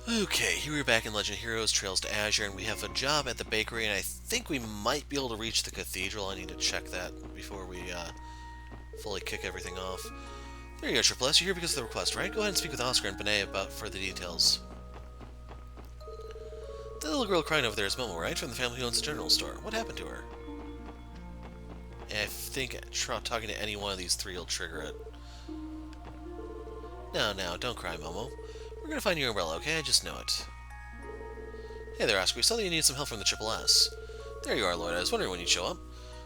Okay, here we're back in Legend Heroes Trails to Azure, and we have a job at the bakery, and I think we might be able to reach the cathedral. I need to check that before we fully kick everything off. There you go, Triple S. You're here because of the request, right? Go ahead and speak with Oscar and Benet about further details. The little girl crying over there is Momo, right? From the family who owns the general store. What happened to her? And I think talking to any one of these three will trigger it. No, don't cry, Momo. We're gonna find your umbrella, okay? I just know it. Hey there, Oscar. We saw that you need some help from the Triple S. There you are, Lloyd. I was wondering when you'd show up.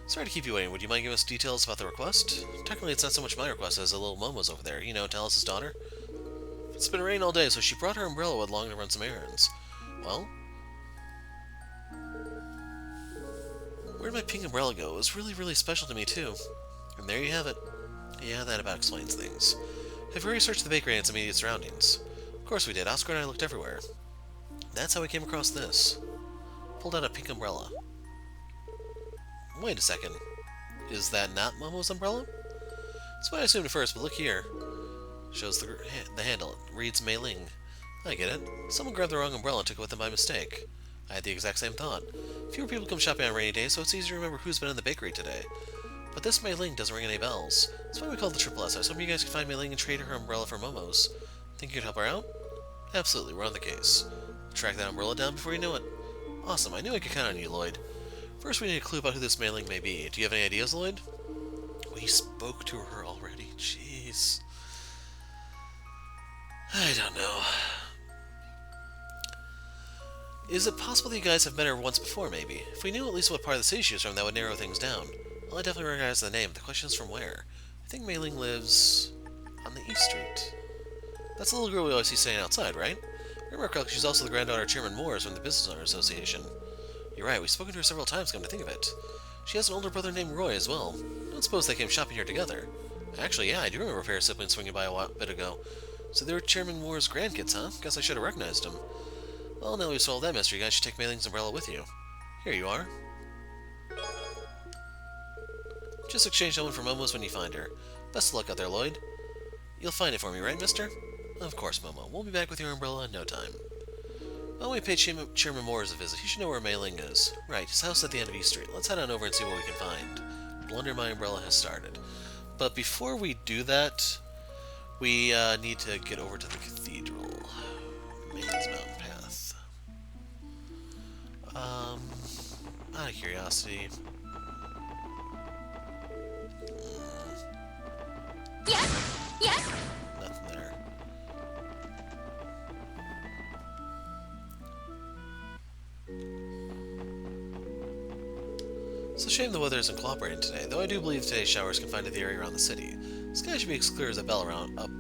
Sorry to keep you waiting. Would you mind giving us details about the request? Technically, it's not so much my request as the little Momo's over there. You know, Talos' daughter. It's been raining all day, so she brought her umbrella along to run some errands. Well, where'd my pink umbrella go? It was really special to me, too. And there you have it. Yeah, that about explains things. Have you already searched the bakery and its immediate surroundings? Of course we did. Oscar and I looked everywhere. That's how we came across this. Pulled out a pink umbrella. Wait a second. Is that not Momo's umbrella? That's what I assumed at first, but look here. Shows the handle. It reads Mei Ling. I get it. Someone grabbed the wrong umbrella and took it with them by mistake. I had the exact same thought. Fewer people come shopping on rainy days, so it's easy to remember who's been in the bakery today. But this Mei Ling doesn't ring any bells. That's why we called the Triple S. I was hoping you guys could find Mei Ling and trade her umbrella for Momo's. Think you could help her out? Absolutely, we're on the case. Track that umbrella down before you know it. Awesome, I knew I could count on you, Lloyd. First, we need a clue about who this Mei Ling may be. Do you have any ideas, Lloyd? We spoke to her already. Jeez. I don't know. Is it possible that you guys have met her once before, maybe? If we knew at least what part of the city she was from, that would narrow things down. Well, I definitely recognize the name. The question is from where? I think Mei Ling lives on the East Street. That's the little girl we always see standing outside, right? Remember, correctly, she's also the granddaughter of Chairman Moores from the Business Owner Association. You're right, we've spoken to her several times, come to think of it. She has an older brother named Roy as well. Don't suppose they came shopping here together. Actually, yeah, I do remember a pair of siblings swinging by a bit ago. So they were Chairman Moore's grandkids, huh? Guess I should have recognized them. Well, now we've solved that mystery, you guys should take Mei Ling's umbrella with you. Here you are. Just exchange that one for Momo's when you find her. Best of luck out there, Lloyd. You'll find it for me, right, mister? Of course, Momo. We'll be back with your umbrella in no time. Well, we paid Chairman Moores a visit. He should know where Mei Ling is. Right, his house at the end of East Street. Let's head on over and see what we can find. Blunder My Umbrella has started. But before we do that, we need to get over to the cathedral. Mainz Mountain Path. Out of curiosity. Yes. Nothing there. It's a shame the weather isn't cooperating today, though I do believe today's shower is confined to the area around the city. The sky should be as clear as a bell around up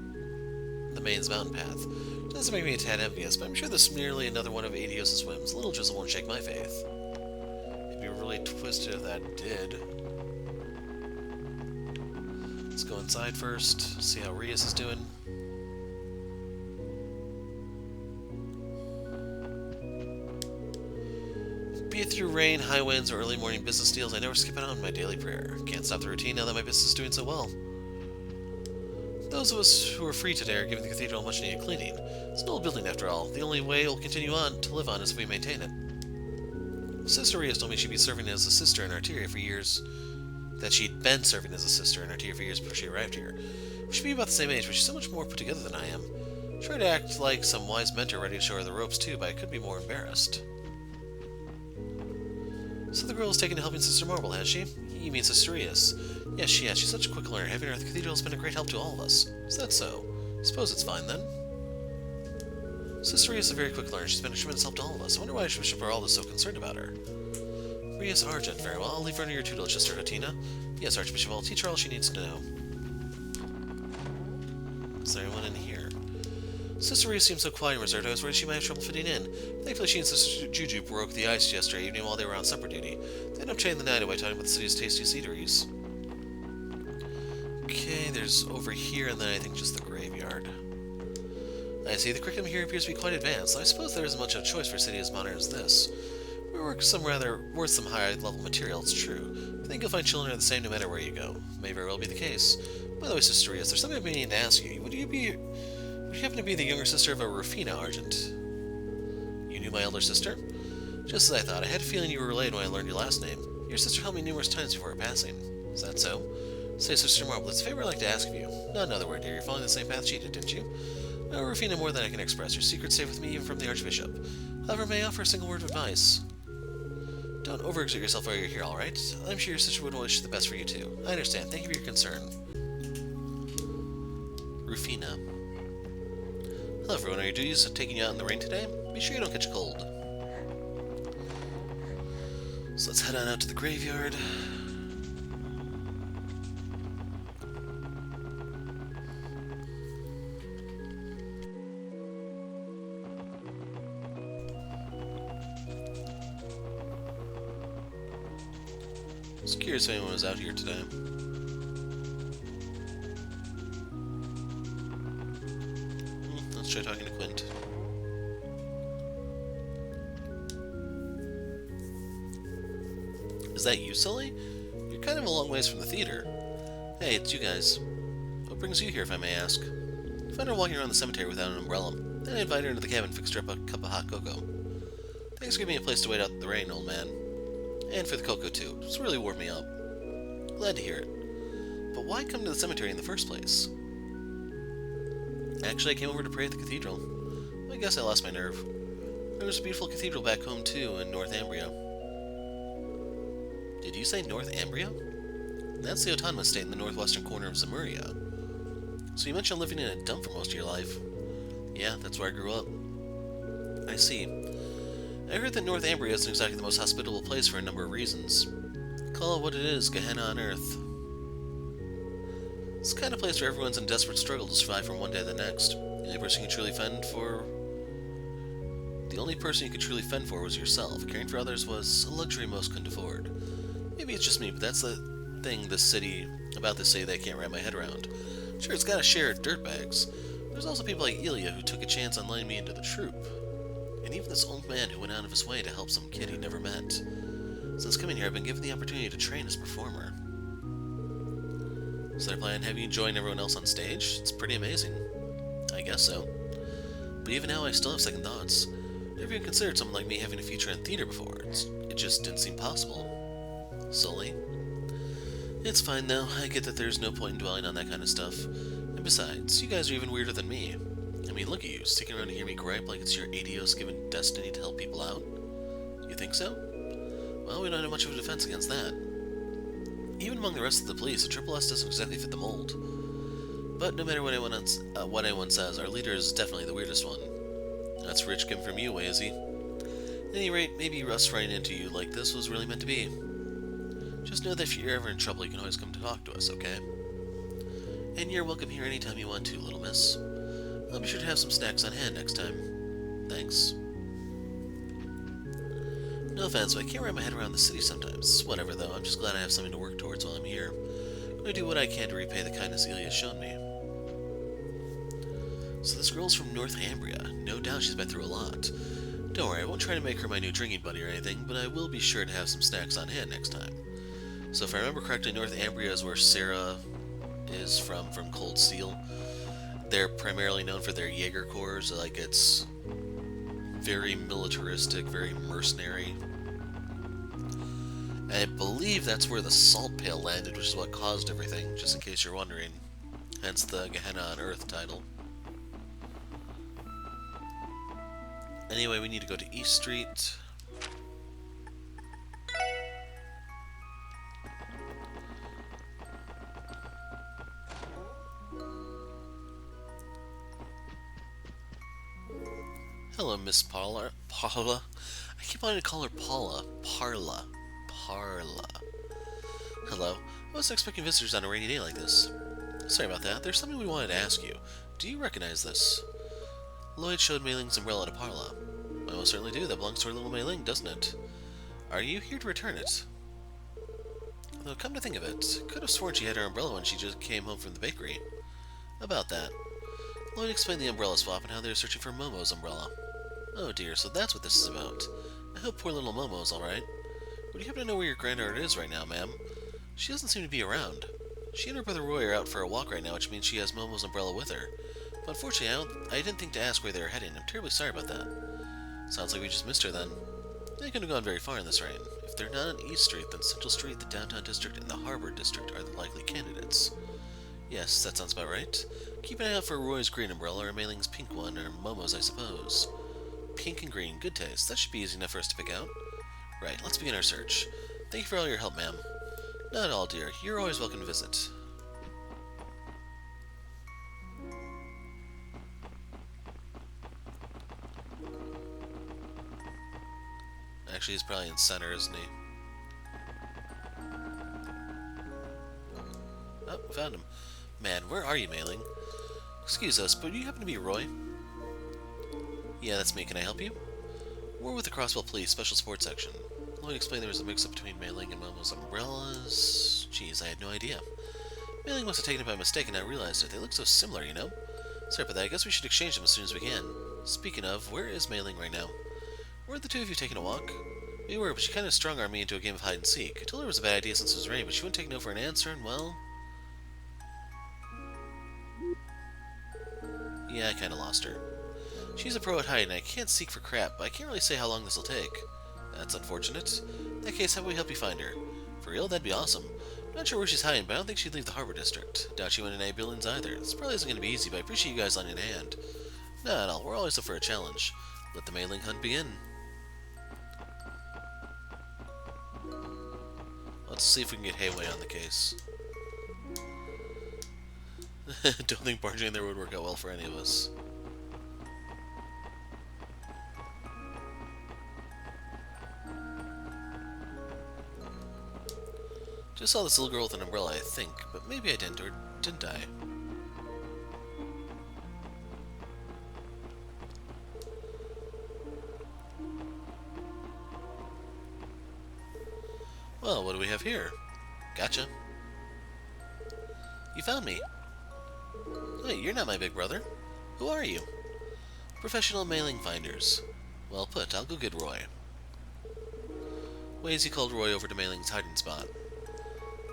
the Mainz Mountain Path. It doesn't make me a tad envious, but I'm sure this is merely another one of Adios' whims. A little drizzle won't shake my faith. It'd be really twisted if that did. Let's go inside first, see how Rias is doing. Be it through rain, high winds, or early morning business deals, I never skip it on my daily prayer. Can't stop the routine now that my business is doing so well. Those of us who are free today are giving the cathedral much needed cleaning. It's an old building after all. The only way it'll continue on to live on is if we maintain it. Sister Rias told me she'd be serving as a sister in Arteria for years. That she'd been serving as a sister in Arteria for years before she arrived here. We should be about the same age, but she's so much more put together than I am. Try to act like some wise mentor ready to show her the ropes too, but I could be more embarrassed. So the girl has taken to helping Sister Marble, has she? You mean Sister Rias? Yes, she has. She's such a quick learner. Having her at the cathedral has been a great help to all of us. Is that so? Suppose it's fine, then. Sister Rias is a very quick learner. She's been a tremendous help to all of us. I wonder why Bishop Baralda is so concerned about her. Rias Argent, very well. I'll leave her under your tutelage, Sister Hatina. Yes, Archbishop, I'll teach her all she needs to know. Is there anyone in here? Sister Rias seems so quiet and reserved, I was worried she might have trouble fitting in. Thankfully, she and Sister Juju broke the ice yesterday evening while they were on supper duty. They ended up chatting the night away talking about the city's tastiest eateries. Okay, there's over here, and then I think just the graveyard. I see, the curriculum here appears to be quite advanced, though I suppose there isn't much of a choice for a city as modern as this. We work some rather worth some high-level material, it's true. I think you'll find children are the same no matter where you go. May very well be the case. By the way, Sister Rias, there's something I've been needing to ask you. Would you happen to be the younger sister of a Rufina Argent? You knew my elder sister? Just as I thought. I had a feeling you were related when I learned your last name. Your sister helped me numerous times before her passing. Is that so? Say, Sister Marble, it's a favor I'd like to ask of you. Not another word, dear. You're following the same path she did, didn't you? No, Rufina, more than I can express. Your secret's safe with me, even from the Archbishop. However, may I offer a single word of advice? Don't overexert yourself while you're here, alright? I'm sure your sister would wish the best for you, too. I understand. Thank you for your concern. Rufina. Hello, everyone. Are your duties taking you out in the rain today? Be sure you don't catch a cold. So let's head on out to the graveyard. I was curious if anyone was out here today. Let's try talking to Quint. Is that you, Sully? You're kind of a long ways from the theater. Hey, it's you guys. What brings you here, if I may ask? I found her walking around the cemetery without an umbrella. Then I invited her into the cabin and fixed her up a cup of hot cocoa. Thanks for giving me a place to wait out the rain, old man. And for the cocoa, too. It's really warmed me up. Glad to hear it. But why come to the cemetery in the first place? Actually, I came over to pray at the cathedral. I guess I lost my nerve. There's a beautiful cathedral back home, too, in Northumbria. Did you say Northumbria? That's the autonomous state in the northwestern corner of Zemuria. So you mentioned living in a dump for most of your life. Yeah, that's where I grew up. I see. I heard that Northumbria isn't exactly the most hospitable place for a number of reasons. Call it what it is, Gehenna on Earth. It's the kind of place where everyone's in desperate struggle to survive from one day to the next. The only person you could truly fend for was yourself. Caring for others was a luxury most couldn't afford. Maybe it's just me, but that's the thing about this city that I can't wrap my head around. Sure, it's got a share of dirtbags. There's also people like Ilya who took a chance on letting me into the troupe. And even this old man who went out of his way to help some kid he never met. Since coming here, I've been given the opportunity to train as a performer. So they're planning on having you join everyone else on stage? It's pretty amazing. I guess so. But even now, I still have second thoughts. Never even considered someone like me having a future in theater before. It just didn't seem possible. Sully? It's fine, though. I get that there's no point in dwelling on that kind of stuff. And besides, you guys are even weirder than me. I mean, look at you, sticking around to hear me gripe like it's your Adios-given destiny to help people out. You think so? Well, we don't have much of a defense against that. Even among the rest of the police, the Triple S doesn't exactly fit the mold. But no matter what anyone says, our leader is definitely the weirdest one. That's rich coming from you, Wazy. At any rate, maybe us running into you like this was really meant to be. Just know that if you're ever in trouble, you can always come to talk to us, okay? And you're welcome here anytime you want to, little miss. I'll be sure to have some snacks on hand next time. Thanks. No offense, but I can't wrap my head around the city sometimes. Whatever, though. I'm just glad I have something to work towards while I'm here. I'm going to do what I can to repay the kindness Ilya has shown me. So this girl's from Northumbria. No doubt she's been through a lot. Don't worry, I won't try to make her my new drinking buddy or anything, but I will be sure to have some snacks on hand next time. So if I remember correctly, Northumbria is where Sarah is from Cold Steel. They're primarily known for their Jaeger corps, like it's very militaristic, very mercenary. And I believe that's where the Salt Pail landed, which is what caused everything, just in case you're wondering. Hence the Gehenna on Earth title. Anyway, we need to go to East Street. Hello, Miss Paula. Paula? I keep wanting to call her Paula. Parla. Hello. I wasn't expecting visitors on a rainy day like this. Sorry about that. There's something we wanted to ask you. Do you recognize this? Lloyd showed Mei Ling's umbrella to Parla. I most certainly do. That belongs to our little Mei Ling, doesn't it? Are you here to return it? Though, come to think of it, could have sworn she had her umbrella when she just came home from the bakery. About that. Lloyd explained the umbrella swap and how they were searching for Momo's umbrella. Oh dear, so that's what this is about. I hope poor little Momo's alright. Would you happen to know where your granddaughter is right now, ma'am? She doesn't seem to be around. She and her brother Roy are out for a walk right now, which means she has Momo's umbrella with her. But unfortunately, I didn't think to ask where they were heading. I'm terribly sorry about that. Sounds like we just missed her then. They couldn't have gone very far in this rain. If they're not on East Street, then Central Street, the Downtown District, and the Harbor District are the likely candidates. Yes, that sounds about right. Keep an eye out for Roy's green umbrella, or Mei Ling's pink one, or Momo's, I suppose. Pink and green, good taste. That should be easy enough for us to pick out. Right, let's begin our search. Thank you for all your help, ma'am. Not at all, dear. You're always welcome to visit. Actually, he's probably in center, isn't he? Oh, found him. Man, where are you, Mei Ling? Excuse us, but do you happen to be Roy? Yeah, that's me. Can I help you? We're with the Crosswell Police Special Support Section. Lloyd explained there was a mix-up between Mei Ling and Momo's umbrellas. Jeez, I had no idea. Mei Ling must have taken it by mistake and I realized it. They look so similar, you know? Sorry about that. I guess we should exchange them as soon as we can. Speaking of, where is Mei Ling right now? Weren't the two of you taking a walk? We were, but she kind of strung-armed me into a game of hide-and-seek. I told her it was a bad idea since it was raining, but she wouldn't take no for an answer, and well... yeah, I kinda lost her. She's a pro at hiding, and I can't seek for crap, but I can't really say how long this'll take. That's unfortunate. In that case, how about we help you find her? For real? That'd be awesome. I'm not sure where she's hiding, but I don't think she'd leave the Harbor District. Doubt she went in any buildings either. This probably isn't going to be easy, but I appreciate you guys lending a hand. Not at all. We're always up for a challenge. Let the Mei Ling hunt begin. Let's see if we can get Hayway on the case. Don't think barging in there would work out well for any of us. Just saw this little girl with an umbrella, I think, but maybe I didn't, or didn't I? Well, what do we have here? Gotcha. You found me. Wait, you're not my big brother. Who are you? Professional Mei Ling finders. Well put, I'll go get Roy. Wazy called Roy over to Mei Ling's hiding spot.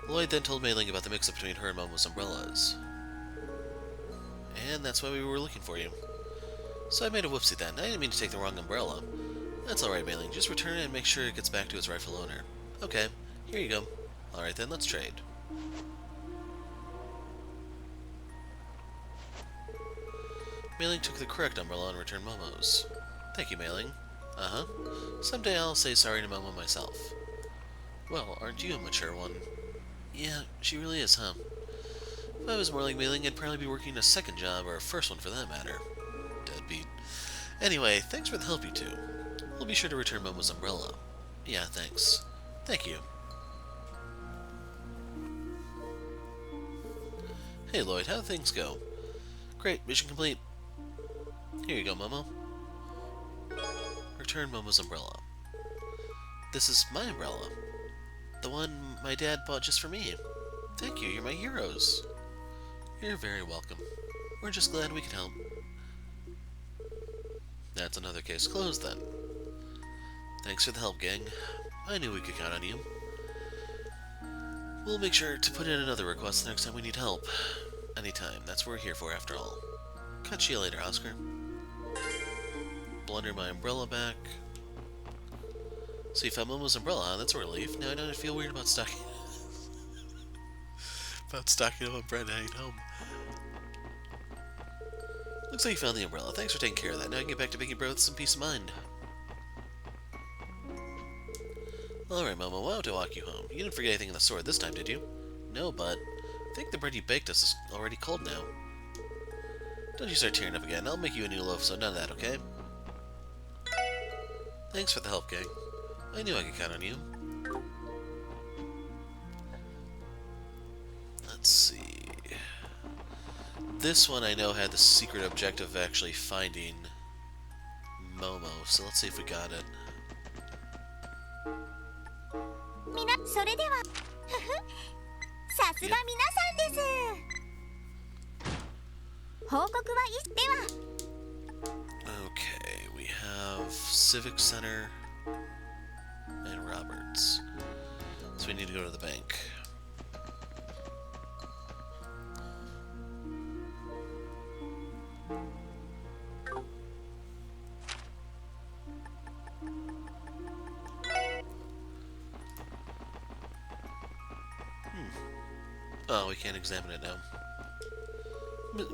Lloyd then told Mei Ling about the mix-up between her and Momo's umbrellas. And that's why we were looking for you. So I made a whoopsie then. I didn't mean to take the wrong umbrella. That's alright, Mei Ling. Just return it and make sure it gets back to its rightful owner. Okay, here you go. Alright then, let's trade. Mei Ling took the correct umbrella and returned Momo's. Thank you, Mei Ling. Uh-huh. Someday I'll say sorry to Momo myself. Well, aren't you a mature one? Yeah, she really is, huh? If I was more like Mei Ling, I'd probably be working a second job, or a first one for that matter. Deadbeat. Anyway, thanks for the help, you two. We'll be sure to return Momo's umbrella. Yeah, thanks. Thank you. Hey, Lloyd, how'd things go? Great, mission complete. Here you go, Momo. Return Momo's umbrella. This is my umbrella. The one my dad bought just for me. Thank you, you're my heroes. You're very welcome. We're just glad we could help. That's another case closed, then. Thanks for the help, gang. I knew we could count on you. We'll make sure to put in another request the next time we need help. Anytime. That's what we're here for, after all. Catch you later, Oscar. Blunder my umbrella back. So you found Momo's umbrella, huh? That's a relief. Now I don't feel weird about stocking up on bread heading home. Looks like you found the umbrella. Thanks for taking care of that. Now I can get back to baking bread with some peace of mind. Alright, Momo, why don't I walk you home? You didn't forget anything in the store this time, did you? No, but I think the bread you baked us is already cold now. Don't you start tearing up again. I'll make you a new loaf, so none of that, okay? Thanks for the help, gang. I knew I could count on you. Let's see. This one I know had the secret objective of actually finding Momo, so let's see if we got it. それではさすが皆さんです報告はいでは Okay, we have Civic Center and Roberts. So we need to go to the bank. Oh, we can't examine it now.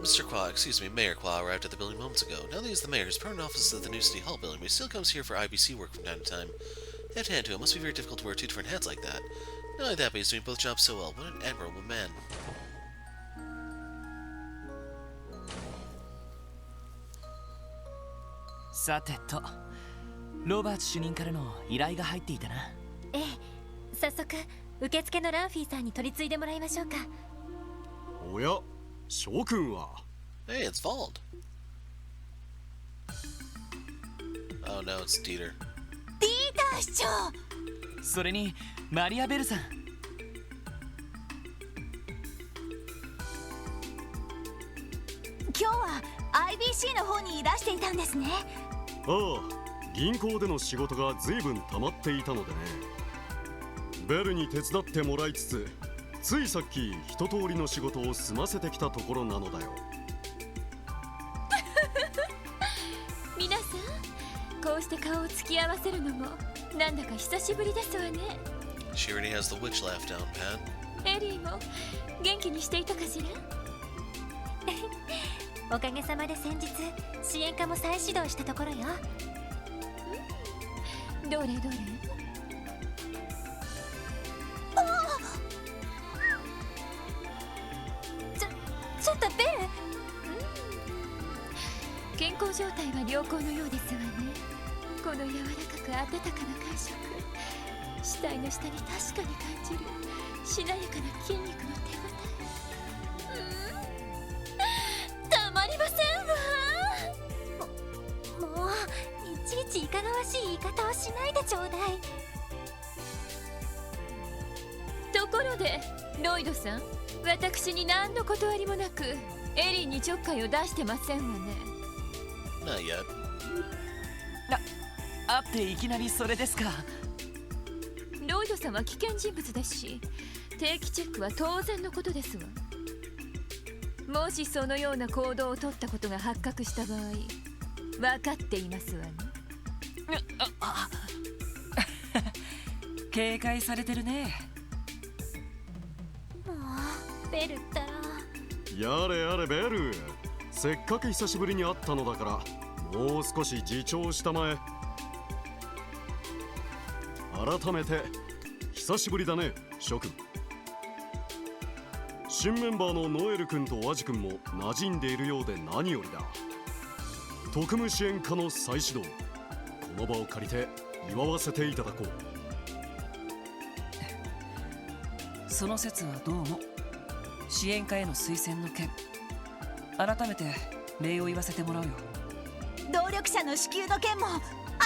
Mr. Qua, excuse me, Mayor Qua arrived at the building moments ago. Now that he's the mayor, his permanent office is at the new City Hall building, but he still comes here for IBC work from time to time. Head to hand to him, must be very difficult to wear two different hats like that. Not only that, but he's doing both jobs so well. What an admirable man. さてと、ロバーツ主任からの依頼が入っていたな。ええ、早速受付のランフィーさんに取り次いでもらいましょうか。おや、諸君は。Hey, it's Vald. Oh no, it's Dieter. ディーター市長。それにマリアベルさん。今日は IBC の方にいらしていたんですね。ああ、銀行での仕事が随分溜まっていたのでね。ベルに手伝ってもらいつつ、ついさっき一通りの仕事を済ませてきたところなのだよ。皆さん、こうして顔を突き合わせるのもなんだか久しぶりですわね。 She already has the witch laugh down, Pat. エリーも元気にしていたかしら。おかげさまで先日支援課も再始動したところよ。どれどれ。ちょっとベル。健康状態は良好のようですわね。この柔らかく温かな感触、死体の下に確かに感じるしなやかな筋肉の手応え。たまりませんわ。もういちいちいかがわしい言い方をしないでちょうだい。ところでロイドさん、私に何の断りもなくエリーにちょっかいを出してませんわね。Not yet. 会っていきなりそれですか。ロイドさんは危険人物ですし、定期チェックは当然のことですわ。もしそのような行動を取ったことが発覚した場合、分かっていますわね。警戒されてるね。もうベルったら。やれやれベル、せっかく久しぶりに会ったのだからもう少し自重したまえ。改めて久しぶりだね、諸君。新メンバーのノエル君とワジ君も馴染んでいるようで何よりだ。特務支援課の再始動、この場を借りて祝わせていただこう。その説はどうも。支援課への推薦の件、改めて礼を言わせてもらうよ。動力車の支給の件もあ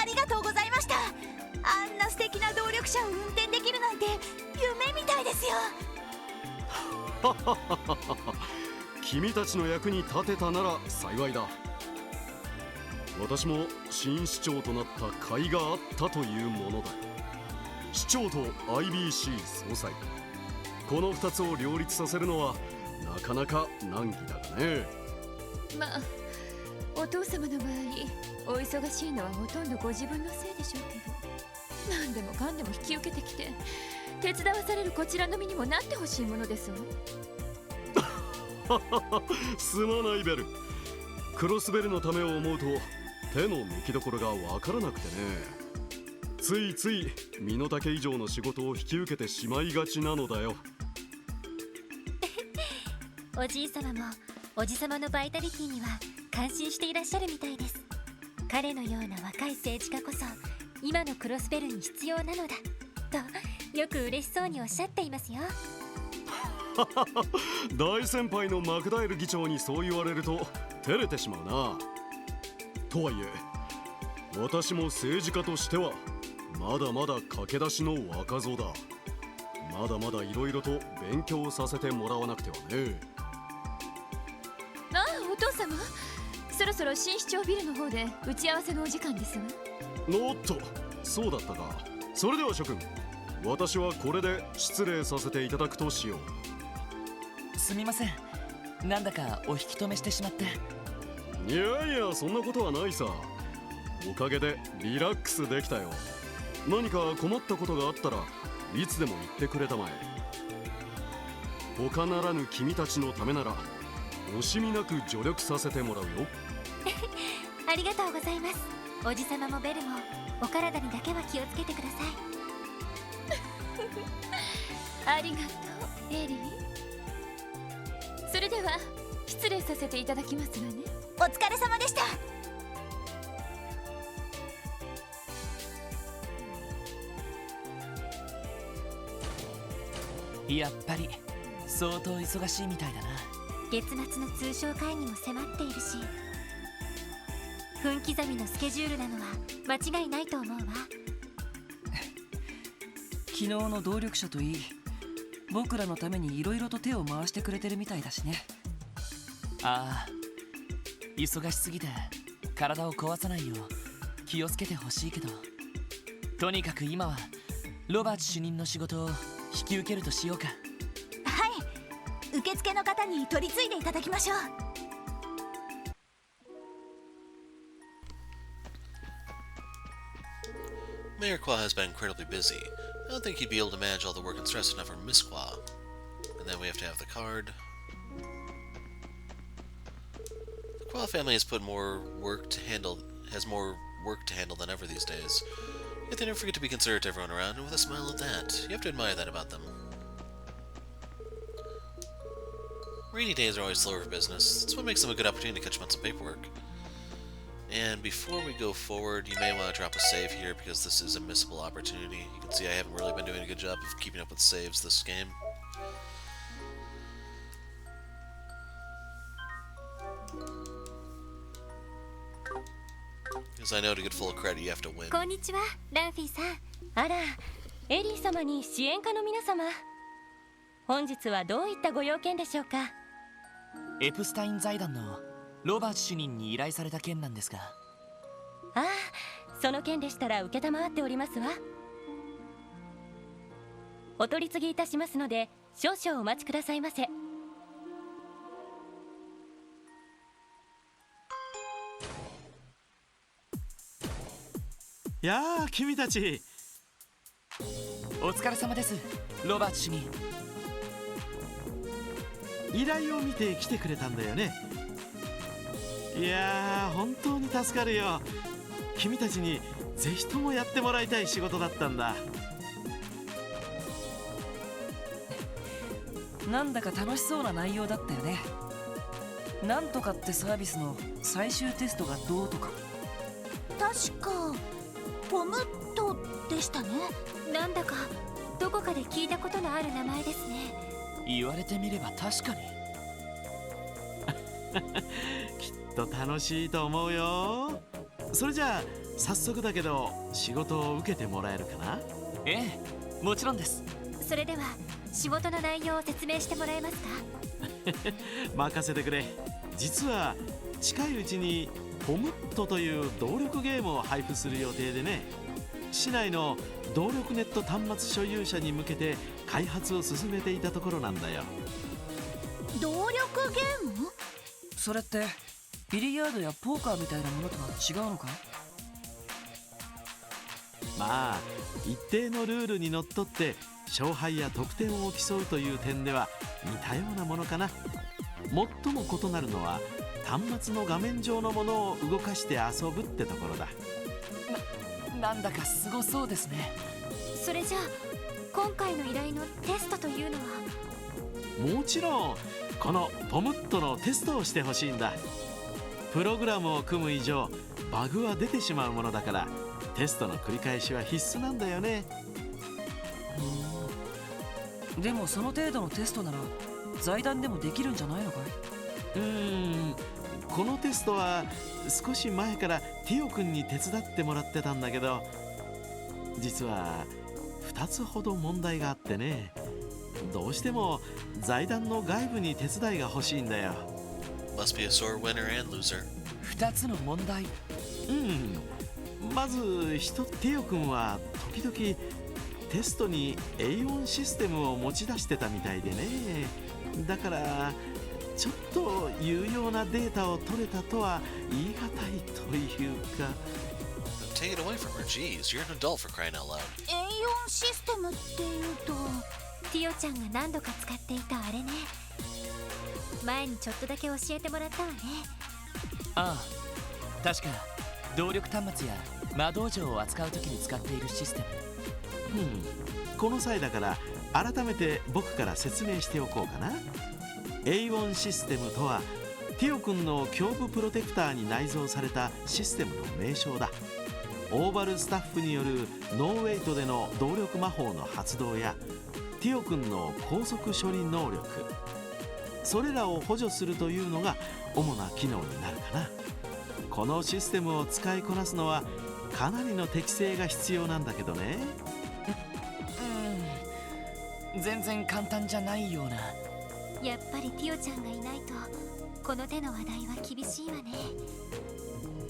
りがとうございました。あんな素敵な動力車を運転できるなんて夢みたいですよ。君たちの役に立てたなら幸いだ。私も新市長となった甲斐があったというものだ。市長と IBC 総裁、この2つを両立させるのはなかなか難儀だがね。まあお父様の場合、お忙しいのはほとんどご自分のせいでしょうけど、何でもかんでも引き受けてきて手伝わされるこちらの身にもなってほしいものですわ。すまないベル、クロスベルのためを思うと手の抜きどころがわからなくてね。ついつい身の丈以上の仕事を引き受けてしまいがちなのだよ。おじい様もおじさまのバイタリティには感心していらっしゃるみたいです。彼のような若い政治家こそ今のクロスベルに必要なのだとよく嬉しそうにおっしゃっていますよ。大先輩のマクダエル議長にそう言われると照れてしまうな。とはいえ私も政治家としてはまだまだ駆け出しの若造だ。まだまだいろいろと勉強させてもらわなくてはね。ああ、お父様、そろそろ新市長ビルの方で打ち合わせのお時間ですわ。おっと、そうだったか。それでは諸君、私はこれで失礼させていただくとしよう。すみません、なんだかお引き止めしてしまって。いやいや、そんなことはないさ。おかげでリラックスできたよ。何か困ったことがあったらいつでも言ってくれたまえ。他ならぬ君たちのためなら惜しみなく助力させてもらうよ。ありがとうございます。おじさまもベルもお体にだけは気をつけてください。ありがとうエリー。それでは失礼させていただきますわね。お疲れ様でした。やっぱり相当忙しいみたいだな。月末の通商会議も迫っているし、分刻みのスケジュールなのは間違いないと思うわ。昨日の動力者といい、僕らのためにいろいろと手を回してくれてるみたいだしね。ああ、忙しすぎて体を壊さないよう気をつけてほしいけど、とにかく今はロバート主任の仕事を引き受けるとしようか。はい、受付の方に取り次いでいただきましょう。Mayor Qua has been incredibly busy. I don't think he'd be able to manage all the work and stress enough for Miss Qua. And then we have to have the card. The Qua family has put more work to handle, than ever these days. Yet they never forget to be considerate to everyone around, and with a smile at that. You have to admire that about them. Rainy days are always slower for business. That's what makes them a good opportunity to catch up on some paperwork. And before we go forward, you may want to drop a save here because this is a missable opportunity. You can see I haven't really been doing a good job of keeping up with saves this game. Because I know to get full credit you have to win. こんにちは、ランフィーさん。あら、エリー様に支援家の皆様。本日はどういったご用件でしょうか。エプスタイン財団のロバート主任に依頼された件なんですが。ああ、その件でしたら承っておりますわ。お取り次ぎいたしますので少々お待ちくださいませ。やあ、君たち。お疲れ様です、ロバート主任。依頼を見て来てくれたんだよね。いやー、本当に助かるよ。君たちにぜひともやってもらいたい仕事だったんだ。なんだか楽しそうな内容だったよね。なんとかってサービスの最終テストがどうとか。確かポムットでしたね。なんだかどこかで聞いたことのある名前ですね。言われてみれば確かに。きっと楽しいと思うよ。それじゃあ早速だけど仕事を受けてもらえるかな。ええ、もちろんです。それでは仕事の内容を説明してもらえますか。任せてくれ。実は近いうちにポムットという動力ゲームを配布する予定でね。市内の動力ネット端末所有者に向けて開発を進めていたところなんだよ。動力ゲーム？それってビリヤードやポーカーみたいなものとは違うのか？まあ一定のルールにのっとって勝敗や得点を競うという点では似たようなものかな。最も異なるのは端末の画面上のものを動かして遊ぶってところだ。なんだかすごそうですね。それじゃあ今回の依頼のテストというのは。もちろんこのポムットのテストをしてほしいんだ。プログラムを組む以上バグは出てしまうものだからテストの繰り返しは必須なんだよね。でもその程度のテストなら財団でもできるんじゃないのかい？このテストは少し前からティオ君に手伝ってもらってたんだけど、実は2つほど問題があってね。どうしても財団の外部に手伝いが欲しいんだよ。Must be a sore winner and loser. 2つの問題。まずティオ君は時々テストに A4 システムを持ち出してたみたいでね。だからちょっと有用なデータを取れたとは言い難いというか。Take it away from her. Jeez, you're an adult for crying out loud. A4 システムっていうと。ティオちゃんが何度か使っていたあれね。前にちょっとだけ教えてもらったわね。ああ、確か動力端末や魔道場を扱う時に使っているシステム。この際だから改めて僕から説明しておこうかな。A1 システムとはティオ君の胸部プロテクターに内蔵されたシステムの名称だ。オーバルスタッフによるノーウェイトでの動力魔法の発動やティオ君の高速処理能力、それらを補助するというのが主な機能になるかな。このシステムを使いこなすのはかなりの適性が必要なんだけどね。全然簡単じゃないような。やっぱりティオちゃんがいないとこの手の話題は厳しいわね。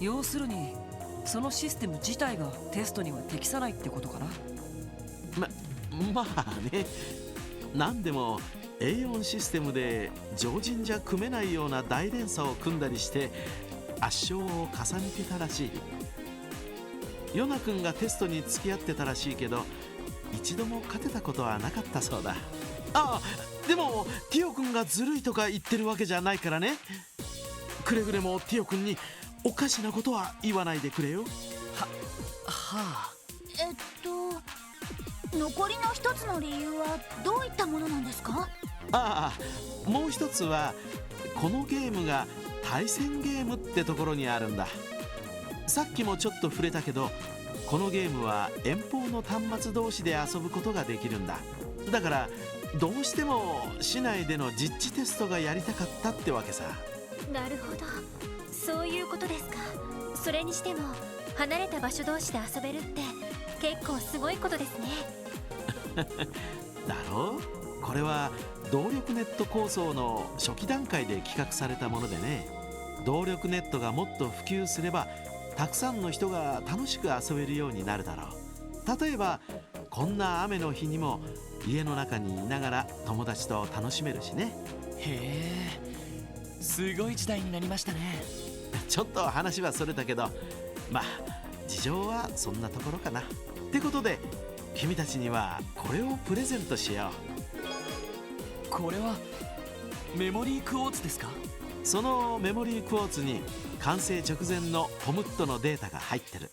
要するにそのシステム自体がテストには適さないってことかな。まあね、なんでも A4 システムで常人じゃ組めないような大連鎖を組んだりして圧勝を重ねてたらしい。ヨナ君がテストに付き合ってたらしいけど一度も勝てたことはなかったそうだ。ああ、でもティオ君がずるいとか言ってるわけじゃないからね。くれぐれもティオ君におかしなことは言わないでくれよ。はあ。残りの一つの理由はどういったものなんですか？ああ、もう一つはこのゲームが対戦ゲームってところにあるんだ。さっきもちょっと触れたけどこのゲームは遠方の端末同士で遊ぶことができるんだ。だからどうしても市内での実地テストがやりたかったってわけさ。なるほど、そういうことですか。それにしても離れた場所同士で遊べるって結構すごいことですね。だろう。これは動力ネット構想の初期段階で企画されたものでね。動力ネットがもっと普及すればたくさんの人が楽しく遊べるようになるだろう。例えばこんな雨の日にも家の中にいながら友達と楽しめるしね。へえ、すごい時代になりましたね。ちょっと話はそれたけど、まあ事情はそんなところかな。ってことで君たちにはこれをプレゼントしよう。これはメモリークォーツですか？そのメモリークォーツに完成直前のポムットのデータが入ってる。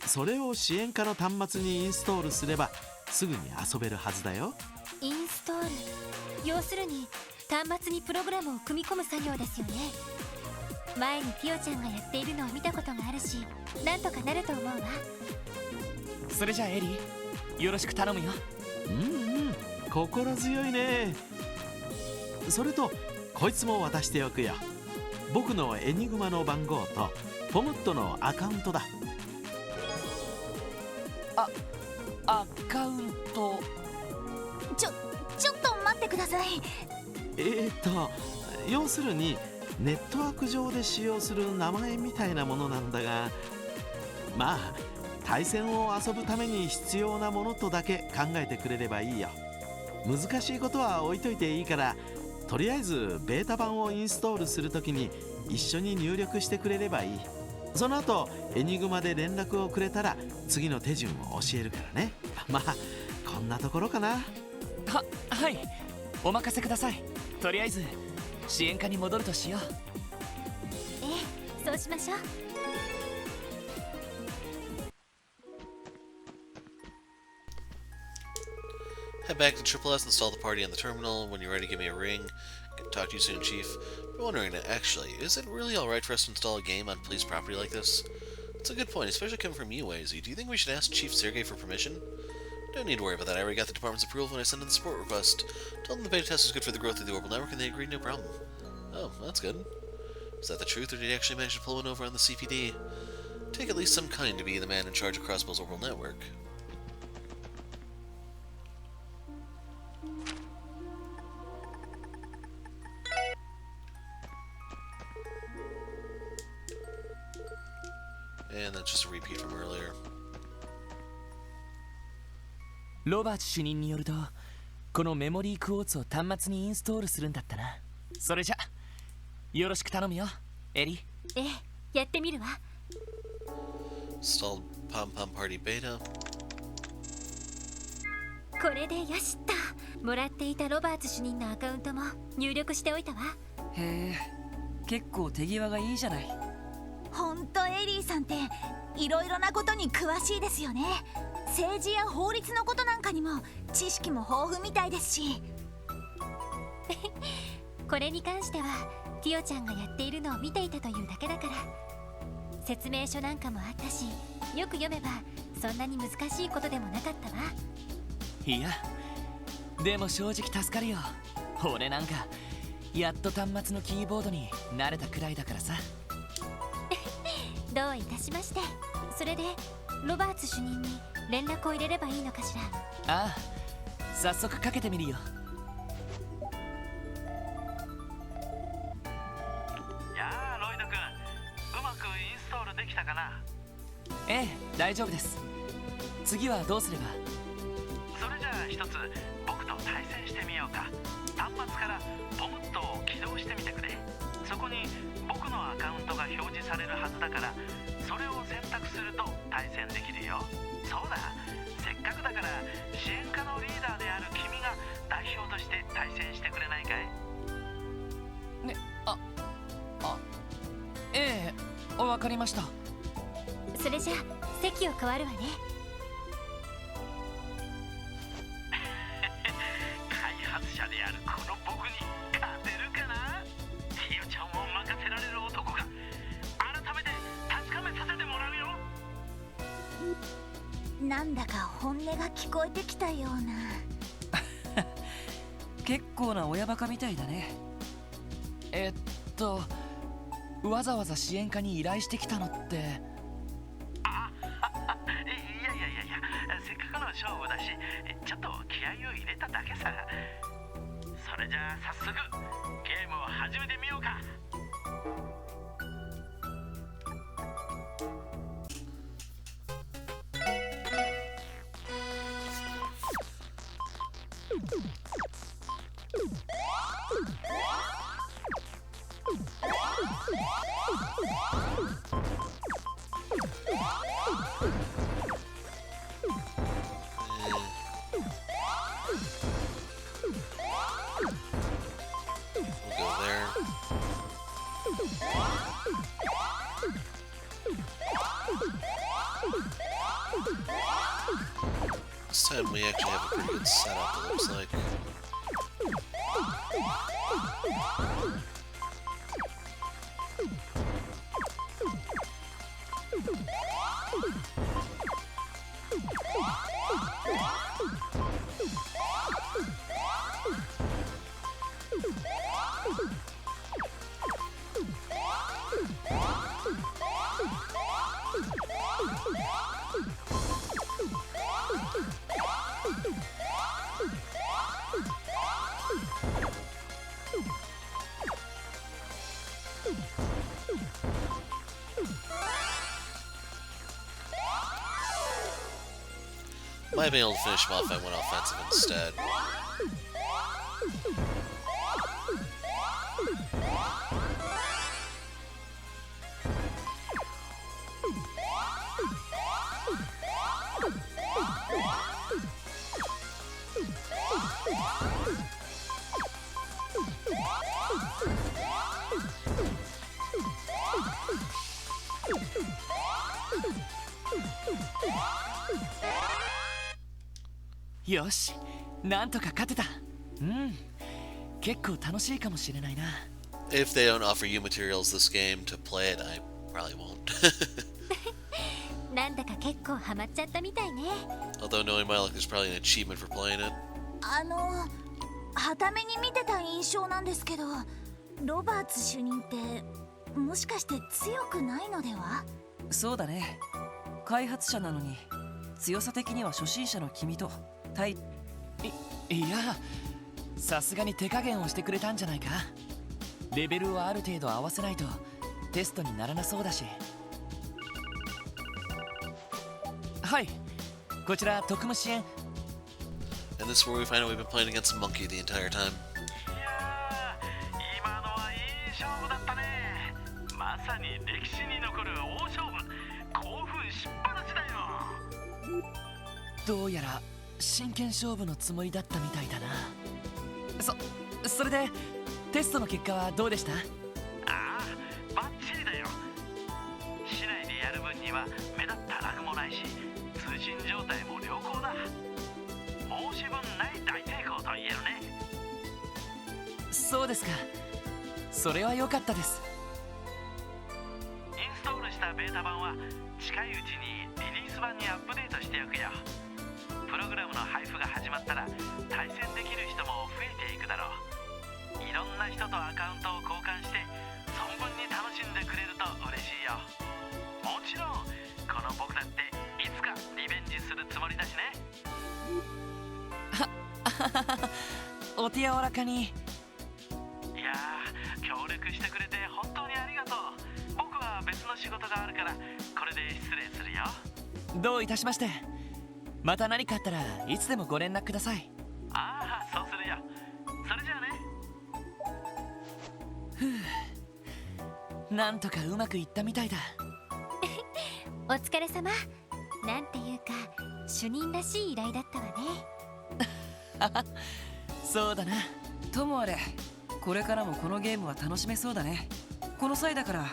それを支援下の端末にインストールすればすぐに遊べるはずだよ。インストール、要するに端末にプログラムを組み込む作業ですよね。前にティオちゃんがやっているのを見たことがあるし、なんとかなると思うわ。それじゃあエリー、よろしく頼むよ。心強いね。それとこいつも渡しておくよ。僕のエニグマの番号とポムットのアカウントだ。アカウント。ちょっと待ってください。要するにネットワーク上で使用する名前みたいなものなんだが、まあ対戦を遊ぶために必要なものとだけ考えてくれればいいよ。難しいことは置いといていいから、とりあえずベータ版をインストールするときに一緒に入力してくれればいい。その後エニグマで連絡をくれたら次の手順を教えるからね。まあこんなところかな。はい、お任せください。とりあえず支援課に戻るとしよう。ええ、そうしましょう。Head back to Triple S, install the party on the terminal. When you're ready, give me a ring. Talk to you soon, Chief. I'm wondering, actually, is it really alright for us to install a game on police property like this? It's a good point, especially coming from you, AZ. Do you think we should ask Chief Sergey for permission? Don't need to worry about that. I already got the department's approval when I sent in the support request. Told them the beta test was good for the growth of the orbital network, and they agreed, no problem. Oh, that's good. Is that the truth, or did he actually manage to pull one over on the CPD? Take at least some cunning to be the man in charge of Crossbow's orbital network. And that's just a repeat from earlier. ロバーツ主任によると、このメモリークォーツを端末にインストールするんだったな。それじゃよろしく頼むよ、エリ。ええ、やってみるわ。Installed Pom Pom Party Beta. これでよしっと。もらっていたロバーツ主任のアカウントも入力しておいたわ。へえ、結構手際がいいじゃない。ほんとエリーさんっていろいろなことに詳しいですよね。政治や法律のことなんかにも知識も豊富みたいですし。これに関してはティオちゃんがやっているのを見ていたというだけだから。説明書なんかもあったし、よく読めばそんなに難しいことでもなかったわ。いや、でも正直助かるよ。俺なんかやっと端末のキーボードに慣れたくらいだからさ。どういたしまして。それでロバーツ主任に連絡を入れればいいのかしら。ああ、早速かけてみるよ。やあロイド君、うまくインストールできたかな？ええ、大丈夫です。次はどうすれば？それじゃあ一つ僕と対戦してみようか。端末からポムットを起動してみてくれ。そこに僕のアカウントが表示されるはずだから、それを選択すると対戦できるよ。そうだ、せっかくだから支援課のリーダーである君が代表として対戦してくれないかい？ね、ええ、わかりました。それじゃあ席を変わるわね。開発者であるこの僕に勝てるかな？ティオちゃんを任せられる男が改めて確かめさせてもらうよ。なんだか本音が聞こえてきたような。結構な親バカみたいだね。わざわざ支援課に依頼してきたのって。いやせっかくの勝負だし、ちょっと気合を入れただけさ。それじゃあ早速ゲームを始めてみようか。We'll go there. This time we actually have a pretty good setup, it looks like. Might have been able to finish him off if I went offensive instead.よし、なんとか勝てた。うん、結構楽しいかもしれないな。If they don't offer you materials this game to play it, I probably won't. なんだか結構ハマっちゃったみたいね。Although knowing my luck, there's probably an achievement for playing it. はために見てた印象なんですけど、ロバーツ主任ってもしかして強くないのでは？そうだね。開発者なのに強さ的には初心者の君といや、さすがに手加減をしてくれたんじゃないか。レベルをある程度合わせないとテストにならなそうだし。はい、こちら特務支援。 And this is where we find out we've been playing against a monkey the entire time. いやー、今のはいい勝負だったね。まさに歴史に残る大勝負。興奮しっぱなしだよ。どうやら真剣勝負のつもりだったみたいだな。それでテストの結果はどうでした？ああ、バッチリだよ。市内でやる分には目立ったラグもないし、通信状態も良好だ。申し分ない大成功と言えるね。そうですか。それは良かったです。インストールしたベータ版は近いうちにリリース版にアップデートしておくよ。プログラムの配布が始まったら対戦できる人も増えていくだろう。いろんな人とアカウントを交換して存分に楽しんでくれると嬉しいよ。もちろんこの僕だっていつかリベンジするつもりだしね。お手柔らかに。いやー、協力してくれて本当にありがとう。僕は別の仕事があるからこれで失礼するよ。どういたしまして。また何かあったらいつでもご連絡ください。ああ、そうするよ。それじゃあね。なんとかうまくいったみたいだ。お疲れ様。なんていうか主任らしい依頼だったわね。そうだな。ともあれ、これからもこのゲームは楽しめそうだね。この際だから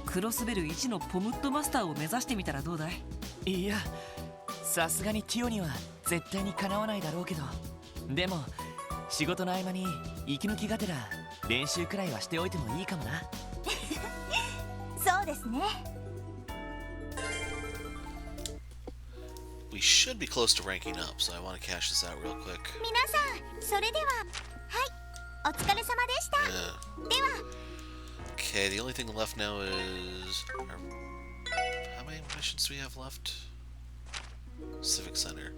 クロスベル1のポムットマスターを目指してみたらどうだい？いや、さすがにティオには絶対にかなわないだろうけど、でも仕事の合間に息抜きがてら練習くらいはしておいてもいいかもな。そうですね。We should be close to ranking up, so I want to cash this out real quick. 皆さん、それでは、はい、お疲れ様でした。 Yeah. では、 Okay, the only thing left now is... How many missions do we have left? Civic Center.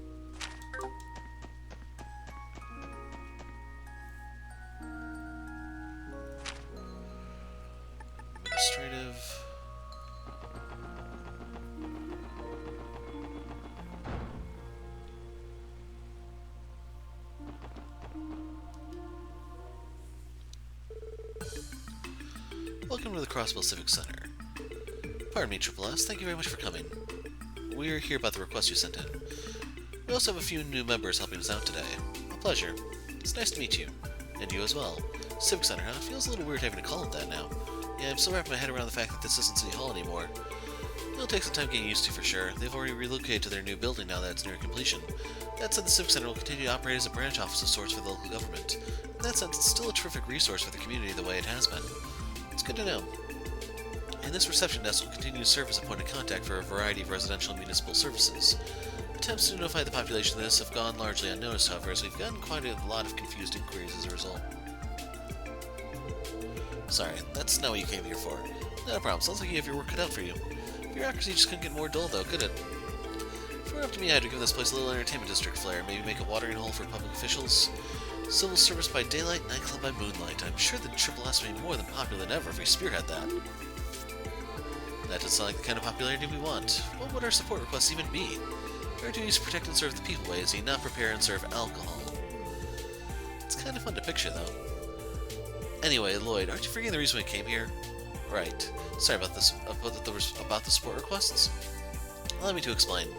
Administrative. Welcome to the Crossville Civic Center. Pardon me, Triple S. Thank you very much for coming. We're here about the request you sent in. We also have a few new members helping us out today. A pleasure. It's nice to meet you. And you as well. Civic Center, huh? Feels a little weird having to call it that now. Yeah, I'm still wrapping my head around the fact that this isn't City Hall anymore. It'll take some time getting used to for sure. They've already relocated to their new building now that it's near completion. That said, the Civic Center will continue to operate as a branch office of sorts for the local government. In that sense, it's still a terrific resource for the community the way it has been. It's good to know. And this reception desk will continue to serve as a point of contact for a variety of residential and municipal services. Attempts to notify the population of this have gone largely unnoticed, however, as we've gotten quite a lot of confused inquiries as a result. Sorry, that's not what you came here for. Not a problem, sounds like you have your work cut out for you. Bureaucracy just couldn't get more dull though, could it? If it were up to me, I'd give this place a little entertainment district flair, maybe make a watering hole for public officials. Civil service by daylight, nightclub by moonlight. I'm sure the Triple S would be more than popular than ever if we spearhead that. That doesn't sound like the kind of popularity we want. What would our support requests even be? Our duty is to protect and serve the people, Wazy, not prepare and serve alcohol. It's kind of fun to picture, though. Anyway, Lloyd, aren't you forgetting the reason we came here? Right. Sorry about this. About the support requests? Allow me to explain.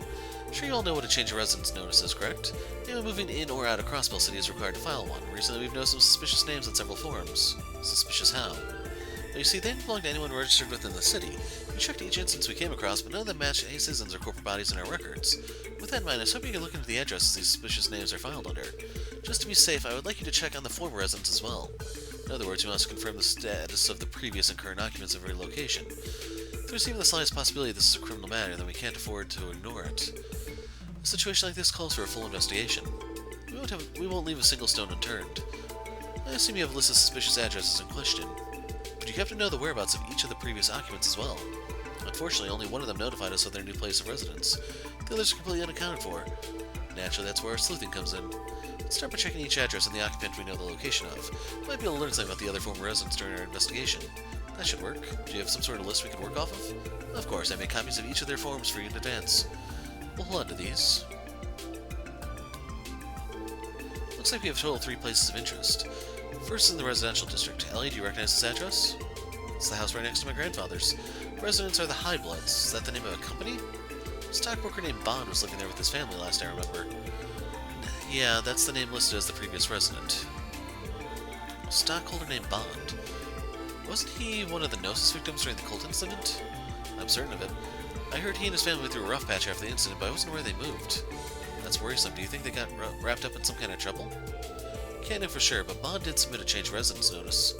I'm sure you all know what a change of residence notice is, correct? Anyone moving in or out of Crossville City is required to file one. Recently, we've noticed some suspicious names on several forums. Suspicious how? Well, you see, they didn't belong to anyone registered within the city. We checked each instance we came across, but none of them matched any citizens or corporate bodies in our records. With that in mind, I was hoping you could look into the addresses these suspicious names are filed under. Just to be safe, I would like you to check on the former residents as well. In other words, we must confirm the status of the previous and current occupants of every location. If there's even the slightest possibility this is a criminal matter, then we can't afford to ignore it. A situation like this calls for a full investigation. We won't leave a single stone unturned. I assume you have a list of suspicious addresses in question, but you have to know the whereabouts of each of the previous occupants as well. Unfortunately, only one of them notified us of their new place of residence. The others are completely unaccounted for. Naturally, that's where our sleuthing comes in. Let's start by checking each address and the occupant we know the location of. We might be able to learn something about the other former residents during our investigation. That should work. Do you have some sort of list we can work off of? Of course, I made copies of each of their forms for you in advance. We'll hold on to these. Looks like we have a total of 3 places of interest. First is in the residential district. Ellie, do you recognize this address? It's the house right next to my grandfather's. Residents are the High Bloods. Is that the name of a company? A stockbroker named Bond was living there with his family last I remember. Yeah, that's the name listed as the previous resident. Stockholder named Bond. Wasn't he one of the Gnosis victims during the cult incident? I'm certain of it. I heard he and his family went through a rough patch after the incident, but I wasn't aware they moved. That's worrisome. Do you think they got wrapped up in some kind of trouble? Can't know for sure, but Bond did submit a change of residence notice.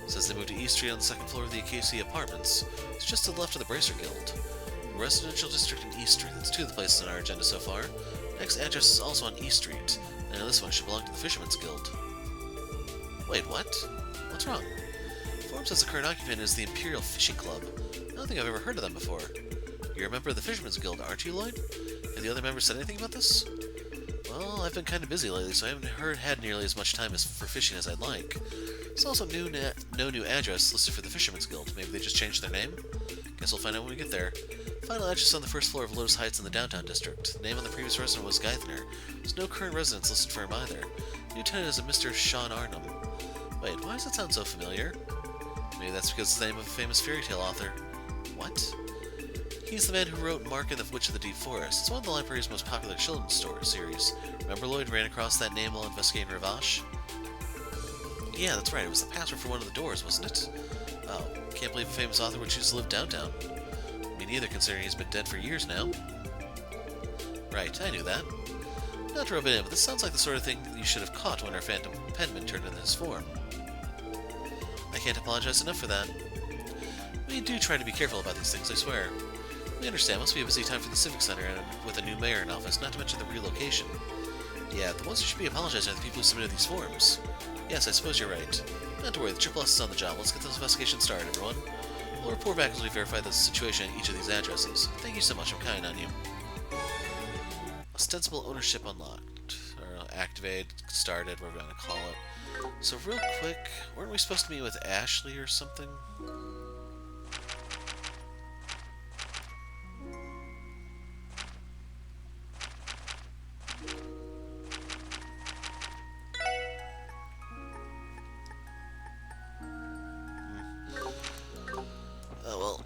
Says they moved to East Street on the second floor of the Acacia Apartments. It's just to the left of the Bracer Guild. Residential district in East Street. That's two of the places on our agenda so far. Next address is also on East Street. And this one should belong to the Fisherman's Guild. Wait, what? What's wrong? Form says the current occupant is the Imperial Fishing Club. I don't think I've ever heard of them before. You're a member of the Fisherman's Guild, aren't you, Lloyd? Have the other members said anything about this? Well, I've been kind of busy lately, so I haven't had nearly as much time for fishing as I'd like. There's also no new address listed for the Fisherman's Guild. Maybe they just changed their name? Guess we'll find out when we get there. Final address on the first floor of Lotus Heights in the downtown district. The name on the previous resident was Geithner. There's no current residence listed for him either. New tenant is a Mr. Sean Arnhem. Wait, why does that sound so familiar? Maybe that's because it's the name of a famous fairy tale author. What? He's the man who wrote Mark and the Witch of the Deep Forest. It's one of the library's most popular children's story series. Remember Lloyd ran across that name while investigating Ravache? Yeah, that's right. It was the password for one of the doors, wasn't it? Oh, can't believe a famous author would choose to live downtown. Me neither, considering he's been dead for years now. Right, I knew that. Not to rub it in, but this sounds like the sort of thing you should have caught when our phantom penman turned in his form. I can't apologize enough for that. We do try to be careful about these things, I swear. We understand, must be a busy time for the Civic Center and with a new mayor in office, not to mention the relocation. Yeah, the ones who should be apologizing are the people who submitted these forms. Yes, I suppose you're right. Not to worry, the Triple S is on the job. Let's get this investigation started, everyone. We'll report back as we verify the situation at each of these addresses. Thank you so much, I'm counting on you. Ostensible ownership unlocked. Or activated, started, whatever we're going to call it. So real quick, weren't we supposed to meet with Ashley or something? Oh well.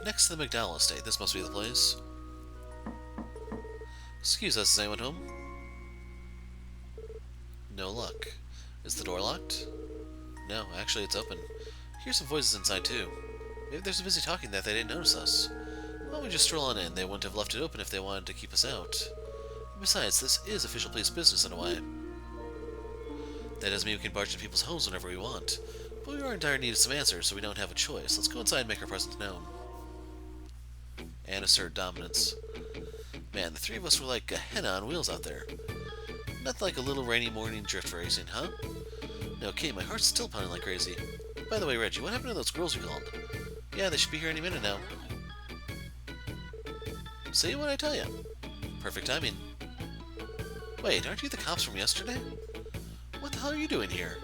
Next to the McDowell estate. This must be the place. Excuse us, is anyone home? No luck. Is the door locked? No, actually it's open. Hear some voices inside too. Maybe there's a busy talking that they didn't notice us. Why don't we just stroll on in? They wouldn't have left it open if they wanted to keep us out. Besides, this is official police business in a way. That doesn't mean we can barge into people's homes whenever we want. But we are in dire need of some answers, so we don't have a choice. Let's go inside and make our presence known. And assert dominance. Man, the three of us were like a hen on wheels out there. Nothing like a little rainy morning drift racing, huh? No, Kate, my heart's still pounding like crazy. By the way, Reggie, what happened to those girls you called? Yeah, they should be here any minute now. See what I tell you? Perfect timing. Wait, aren't you the cops from yesterday? What the hell are you doing here?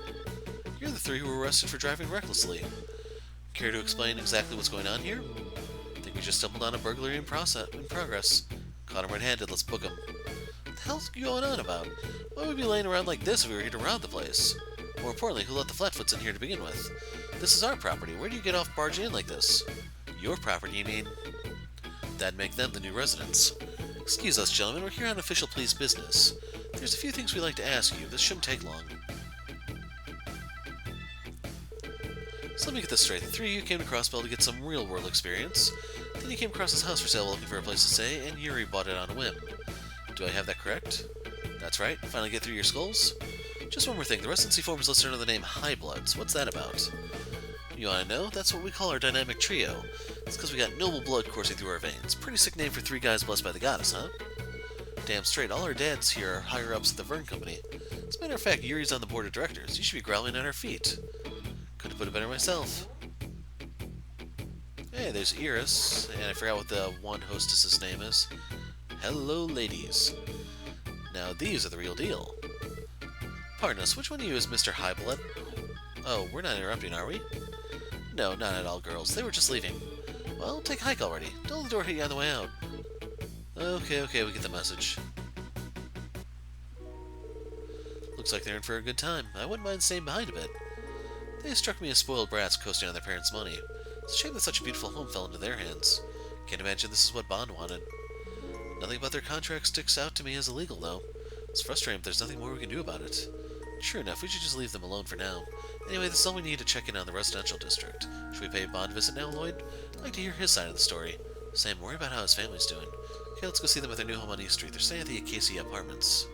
You're the three who were arrested for driving recklessly. Care to explain exactly what's going on here? Think we just stumbled on a burglary in progress. Caught him red-handed, let's book him. What the hell's going on about? Why would we be laying around like this if we were here to rob the place? More importantly, who let the Flatfoots in here to begin with? This is our property. Where do you get off barging in like this? Your property, you mean? That'd make them the new residents. Excuse us, gentlemen. We're here on official police business. There's a few things we'd like to ask you. This shouldn't take long. So let me get this straight. The three of you came to Crossbell to get some real-world experience. Then you came across this house for sale looking for a place to stay, and Yuri bought it on a whim. Do I have that correct? That's right. Finally get through your skulls? Just one more thing. The residency form is listed under the name High Bloods. What's that about? You want to know? That's what we call our dynamic trio. It's because we got noble blood coursing through our veins. Pretty sick name for three guys blessed by the goddess, huh? Damn straight. All our dads here are higher-ups at the Vern Company. As a matter of fact, Yuri's on the board of directors. You should be growling at our feet. Could have put it better myself. Hey, there's Iris, and I forgot what the one hostess's name is. Hello, ladies. Now, these are the real deal. Pardon us, which one of you is Mr. Highblood? Oh, we're not interrupting, are we? No, not at all, girls. They were just leaving. Well, take a hike already. Don't let the door hit you on the way out. Okay, we get the message. Looks like they're in for a good time. I wouldn't mind staying behind a bit. They struck me as spoiled brats coasting on their parents' money. It's a shame that such a beautiful home fell into their hands. Can't imagine this is what Bond wanted. Nothing about their contract sticks out to me as illegal, though. It's frustrating, but there's nothing more we can do about it. Sure enough, we should just leave them alone for now. Anyway, this is all we need to check in on the residential district. Should we pay Bond a visit now, Lloyd? I'd like to hear his side of the story. Sam, worry about how his family's doing. Okay, let's go see them at their new home on East Street. They're staying at the Acacia Apartments.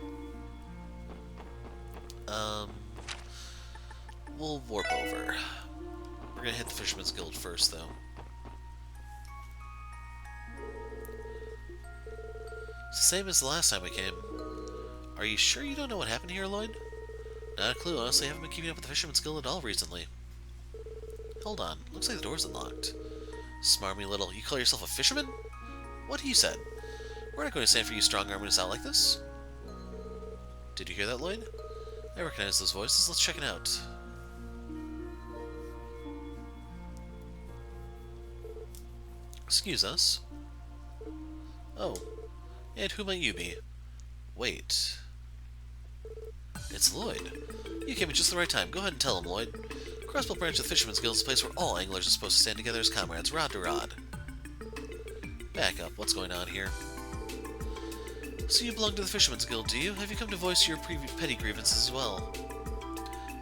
We'll warp over. We're gonna hit the Fisherman's Guild first, though. It's the same as the last time we came. Are you sure you don't know what happened here, Lloyd? Not a clue. Honestly, I haven't been keeping up with the Fisherman's Guild at all recently. Hold on. Looks like the door's unlocked. Smarmy little... You call yourself a fisherman? What he said? We're not going to stand for you strong-arming us out like this. Did you hear that, Lloyd? I recognize those voices. Let's check it out. Excuse us. Oh. And who might you be? Wait. It's Lloyd. You came at just the right time. Go ahead and tell him, Lloyd. Crossbow Branch of the Fisherman's Guild is a place where all anglers are supposed to stand together as comrades, rod to rod. Back up. What's going on here? So you belong to the Fisherman's Guild, do you? Have you come to voice your petty grievances as well?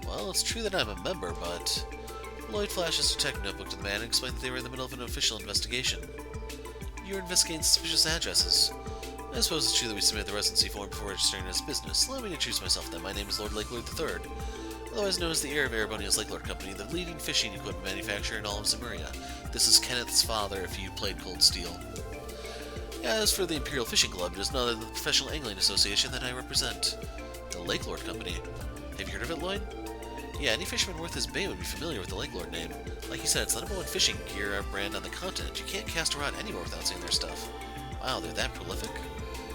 Well, it's true that I'm a member, but... Lloyd flashes a detective notebook to the man and explained that they were in the middle of an official investigation. You're investigating suspicious addresses. I suppose it's true that we submitted the residency form before registering as business. Allow me to introduce myself then. My name is Lord Lakelord III, otherwise known as the heir of Erebonia's Lakelord Company, the leading fishing equipment manufacturer in all of Zemuria. This is Kenneth's father, if you played Cold Steel. As for the Imperial Fishing Club, it is none other than the Professional Angling Association that I represent. The Lakelord Company. Have you heard of it, Lloyd? Yeah, any fisherman worth his bait would be familiar with the Lakelord name. Like you said, it's the #1 fishing gear brand on the continent. You can't cast a rod anywhere without seeing their stuff. Wow, they're that prolific?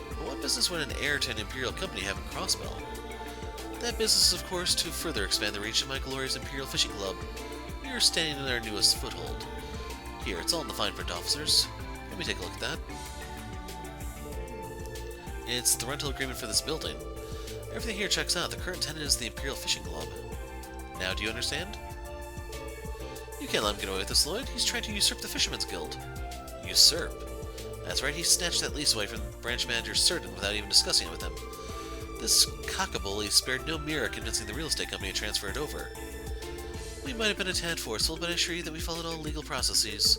But what business would an heir to an Imperial company have in Crossbell? That business is, of course, to further expand the reach of my glorious Imperial Fishing Club. We are standing in our newest foothold. Here, it's all in the fine print, officers. Let me take a look at that. It's the rental agreement for this building. Everything here checks out. The current tenant is the Imperial Fishing Club. Now, do you understand? You can't let him get away with this, Lloyd. He's trying to usurp the Fisherman's Guild. Usurp? That's right, he snatched that lease away from branch manager Certain without even discussing it with him. This cockabully spared no mirror convincing the real estate company to transfer it over. We might have been a tad forceful, but I assure you that we followed all legal processes.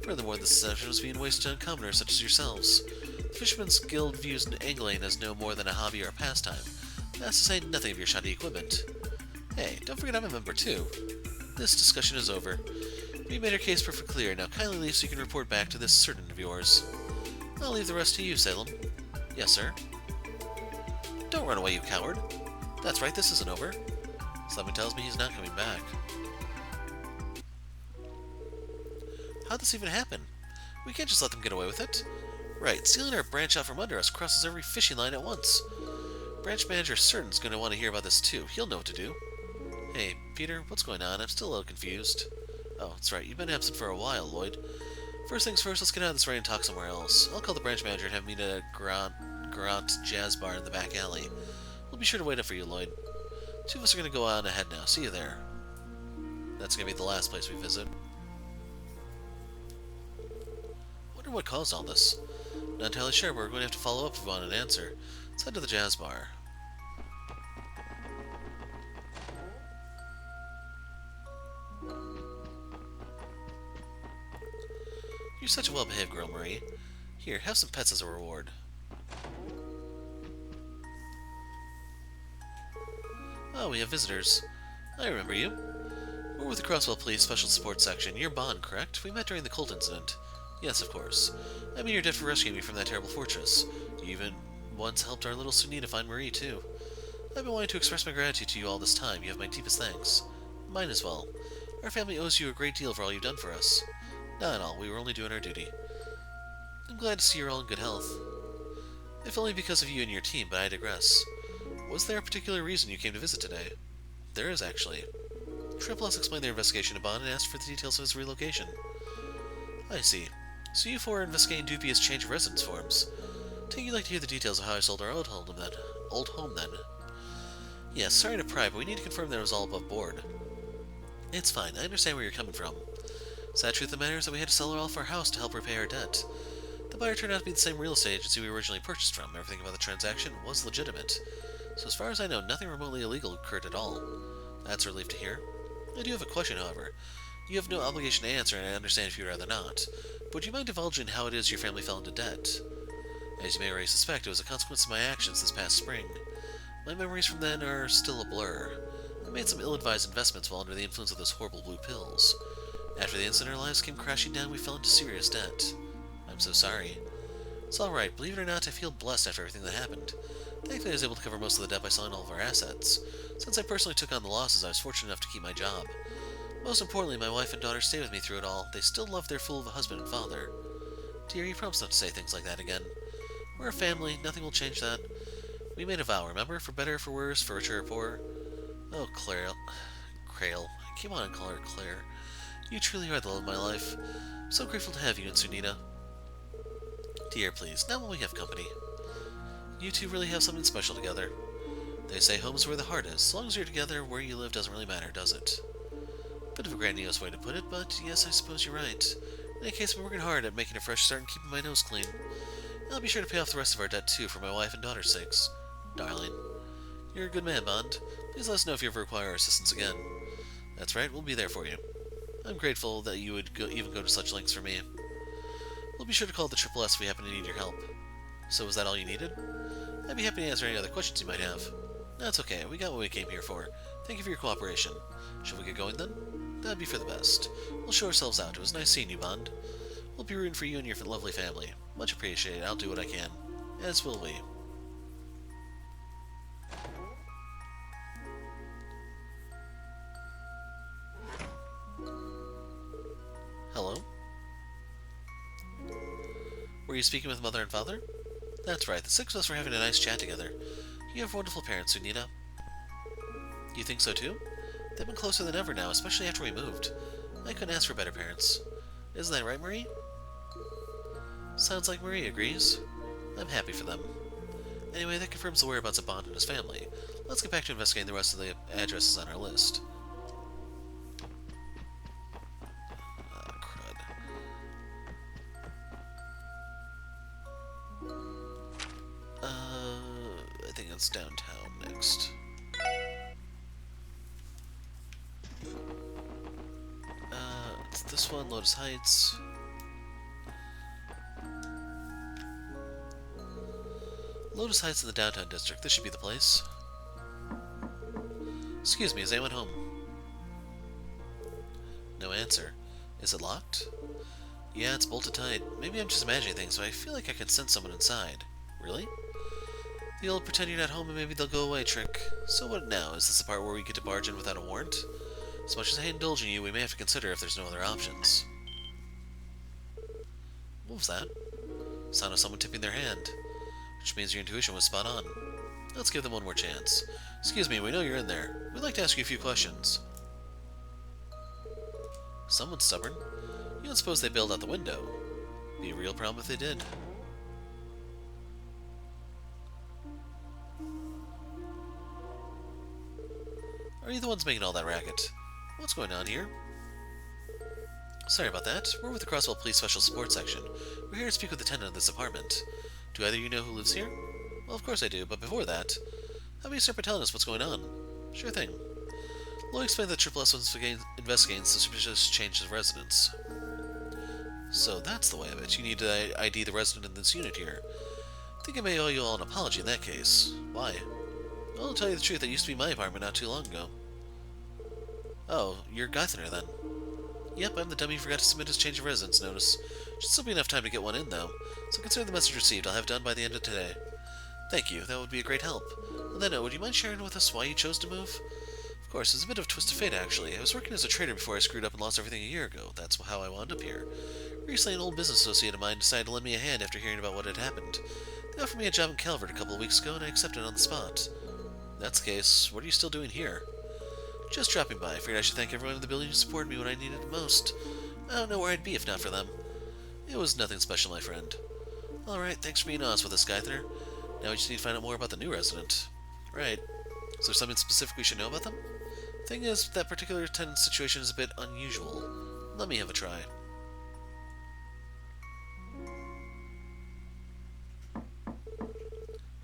Furthermore, this deception was being wasted on commoners such as yourselves. The Fisherman's Guild views angling as no more than a hobby or a pastime. That's to say nothing of your shoddy equipment. Hey, don't forget I'm a member too. This discussion is over. We made our case perfectly clear. Now kindly leave so you can report back to this Certain of yours. I'll leave the rest to you, Salem. Yes, sir. Don't run away, you coward. That's right, this isn't over. Something tells me he's not coming back. How'd this even happen? We can't just let them get away with it. Right, stealing our branch out from under us crosses every fishing line at once. Branch manager Certain's going to want to hear about this too. He'll know what to do. Hey, Peter, what's going on? I'm still a little confused. Oh, that's right, you've been absent for a while, Lloyd. First things first, let's get out of this rain and talk somewhere else. I'll call the branch manager and have him meet at a Grant Jazz Bar in the back alley. We'll be sure to wait up for you, Lloyd. Two of us are going to go on ahead now. See you there. That's going to be the last place we visit. Wonder what caused all this. Not entirely sure, but we're going to have to follow up if we want an answer. Let's head to the Jazz Bar. You're such a well-behaved girl, Marie. Here, have some pets as a reward. Oh, we have visitors. I remember you. We're with the Crosswell Police Special Support Section. You're Bond, correct? We met during the Colt incident. Yes, of course. I mean, you're dead for rescuing me from that terrible fortress. You even once helped our little Sunita find Marie, too. I've been wanting to express my gratitude to you all this time. You have my deepest thanks. Mine as well. Our family owes you a great deal for all you've done for us. Not at all. We were only doing our duty. I'm glad to see you're all in good health. If only because of you and your team, but I digress. Was there a particular reason you came to visit today? There is, actually. Triple S explained their investigation to Bond and asked for the details of his relocation. I see. So you four are investigating dubious change of residence forms. Take you'd like to hear the details of how I sold our old home then. Yes, sorry to pry, but we need to confirm that it was all above board. It's fine, I understand where you're coming from. Sad truth of the matter is that we had to sell off our house to help repay our debt. The buyer turned out to be the same real estate agency we originally purchased from. Everything about the transaction was legitimate. So as far as I know, nothing remotely illegal occurred at all. That's a relief to hear. I do have a question, however. You have no obligation to answer, and I understand if you'd rather not. But would you mind divulging how it is your family fell into debt? As you may already suspect, it was a consequence of my actions this past spring. My memories from then are still a blur. I made some ill-advised investments while under the influence of those horrible blue pills. After the incident, our lives came crashing down, we fell into serious debt. I'm so sorry. It's alright, believe it or not, I feel blessed after everything that happened. Thankfully, I was able to cover most of the debt by selling all of our assets. Since I personally took on the losses, I was fortunate enough to keep my job. Most importantly, my wife and daughter stay with me through it all. They still love their fool of a husband and father. Dear, you promised not to say things like that again. We're a family, nothing will change that. We made a vow, remember? For better or for worse, for richer or poorer. Oh, Claire. Crail. I keep on calling her Claire. You truly are the love of my life. I'm so grateful to have you and Sunita. Dear, please, now when we have company. You two really have something special together. They say home is where the heart is. As long as you're together, where you live doesn't really matter, does it? Bit of a grandiose way to put it, but yes, I suppose you're right. In any case, I'm working hard at making a fresh start and keeping my nose clean. And I'll be sure to pay off the rest of our debt too, for my wife and daughter's sakes. Darling. You're a good man, Bond. Please let us know if you ever require our assistance again. That's right, we'll be there for you. I'm grateful that you would even go to such lengths for me. We'll be sure to call the Triple S if we happen to need your help. So was that all you needed? I'd be happy to answer any other questions you might have. That's okay, we got what we came here for. Thank you for your cooperation. Shall we get going then? That'd be for the best. We'll show ourselves out. It was nice seeing you, Bond. We'll be rooting for you and your lovely family. Much appreciated. I'll do what I can. As will we. Hello? Were you speaking with Mother and Father? That's right, the six of us were having a nice chat together. You have wonderful parents, Sunita. You think so too? They've been closer than ever now, especially after we moved. I couldn't ask for better parents. Isn't that right, Marie? Sounds like Marie agrees. I'm happy for them. Anyway, that confirms the whereabouts of Bond and his family. Let's get back to investigating the rest of the addresses on our list. Crud. I think it's downtown next. It's this one, Lotus Heights. Lotus Heights in the downtown district. This should be the place. Excuse me, is anyone home? No answer. Is it locked? Yeah, it's bolted tight. Maybe I'm just imagining things, but I feel like I can sense someone inside. Really? The old pretend you're not home and maybe they'll go away trick. So what now? Is this the part where we get to barge in without a warrant? As much as I hate indulging you, we may have to consider if there's no other options. What was that? Sound of someone tipping their hand. Which means your intuition was spot on. Let's give them one more chance. Excuse me, we know you're in there. We'd like to ask you a few questions. Someone's stubborn. You don't suppose they bailed out the window. Be a real problem if they did. Are you the ones making all that racket? What's going on here? Sorry about that. We're with the Crosswell Police Special Support Section. We're here to speak with the tenant of this apartment. Do either of you know who lives here? Well, of course I do, but before that, how about you start by telling us what's going on? Sure thing. Lloyd explained that Triple S was investigating suspicious change of residence. So that's the way of it. You need to ID the resident in this unit here. I think I may owe you all an apology in that case. Why? Well, to tell you the truth, that used to be my apartment not too long ago. Oh, you're Geithner then. Yep, I'm the dummy who forgot to submit his change of residence notice. Should still be enough time to get one in, though. So consider the message received. I'll have it done by the end of today. Thank you. That would be a great help. On that note, would you mind sharing with us why you chose to move? Of course, it's a bit of a twist of fate, actually. I was working as a trader before I screwed up and lost everything a year ago. That's how I wound up here. Recently, an old business associate of mine decided to lend me a hand after hearing about what had happened. They offered me a job in Calvert a couple of weeks ago, and I accepted on the spot. If that's the case, what are you still doing here? Just dropping by. I figured I should thank everyone in the building who supported me when I needed it most. I don't know where I'd be if not for them. It was nothing special, my friend. Alright, thanks for being honest with us, Skyther. Now we just need to find out more about the new resident. Right. Is there something specific we should know about them? Thing is, that particular tenant's situation is a bit unusual. Let me have a try.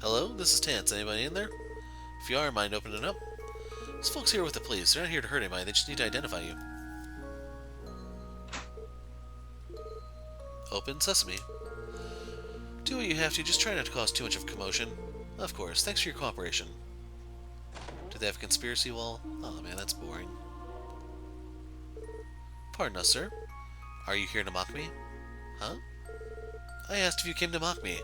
Hello, this is Tance. Anybody in there? If you are, mind opening up? These folks here with the police. They're not here to hurt anybody. They just need to identify you. Open sesame. Do what you have to. Just try not to cause too much of a commotion. Of course. Thanks for your cooperation. Do they have a conspiracy wall? Oh man, that's boring. Pardon us, sir. Are you here to mock me? Huh? I asked if you came to mock me.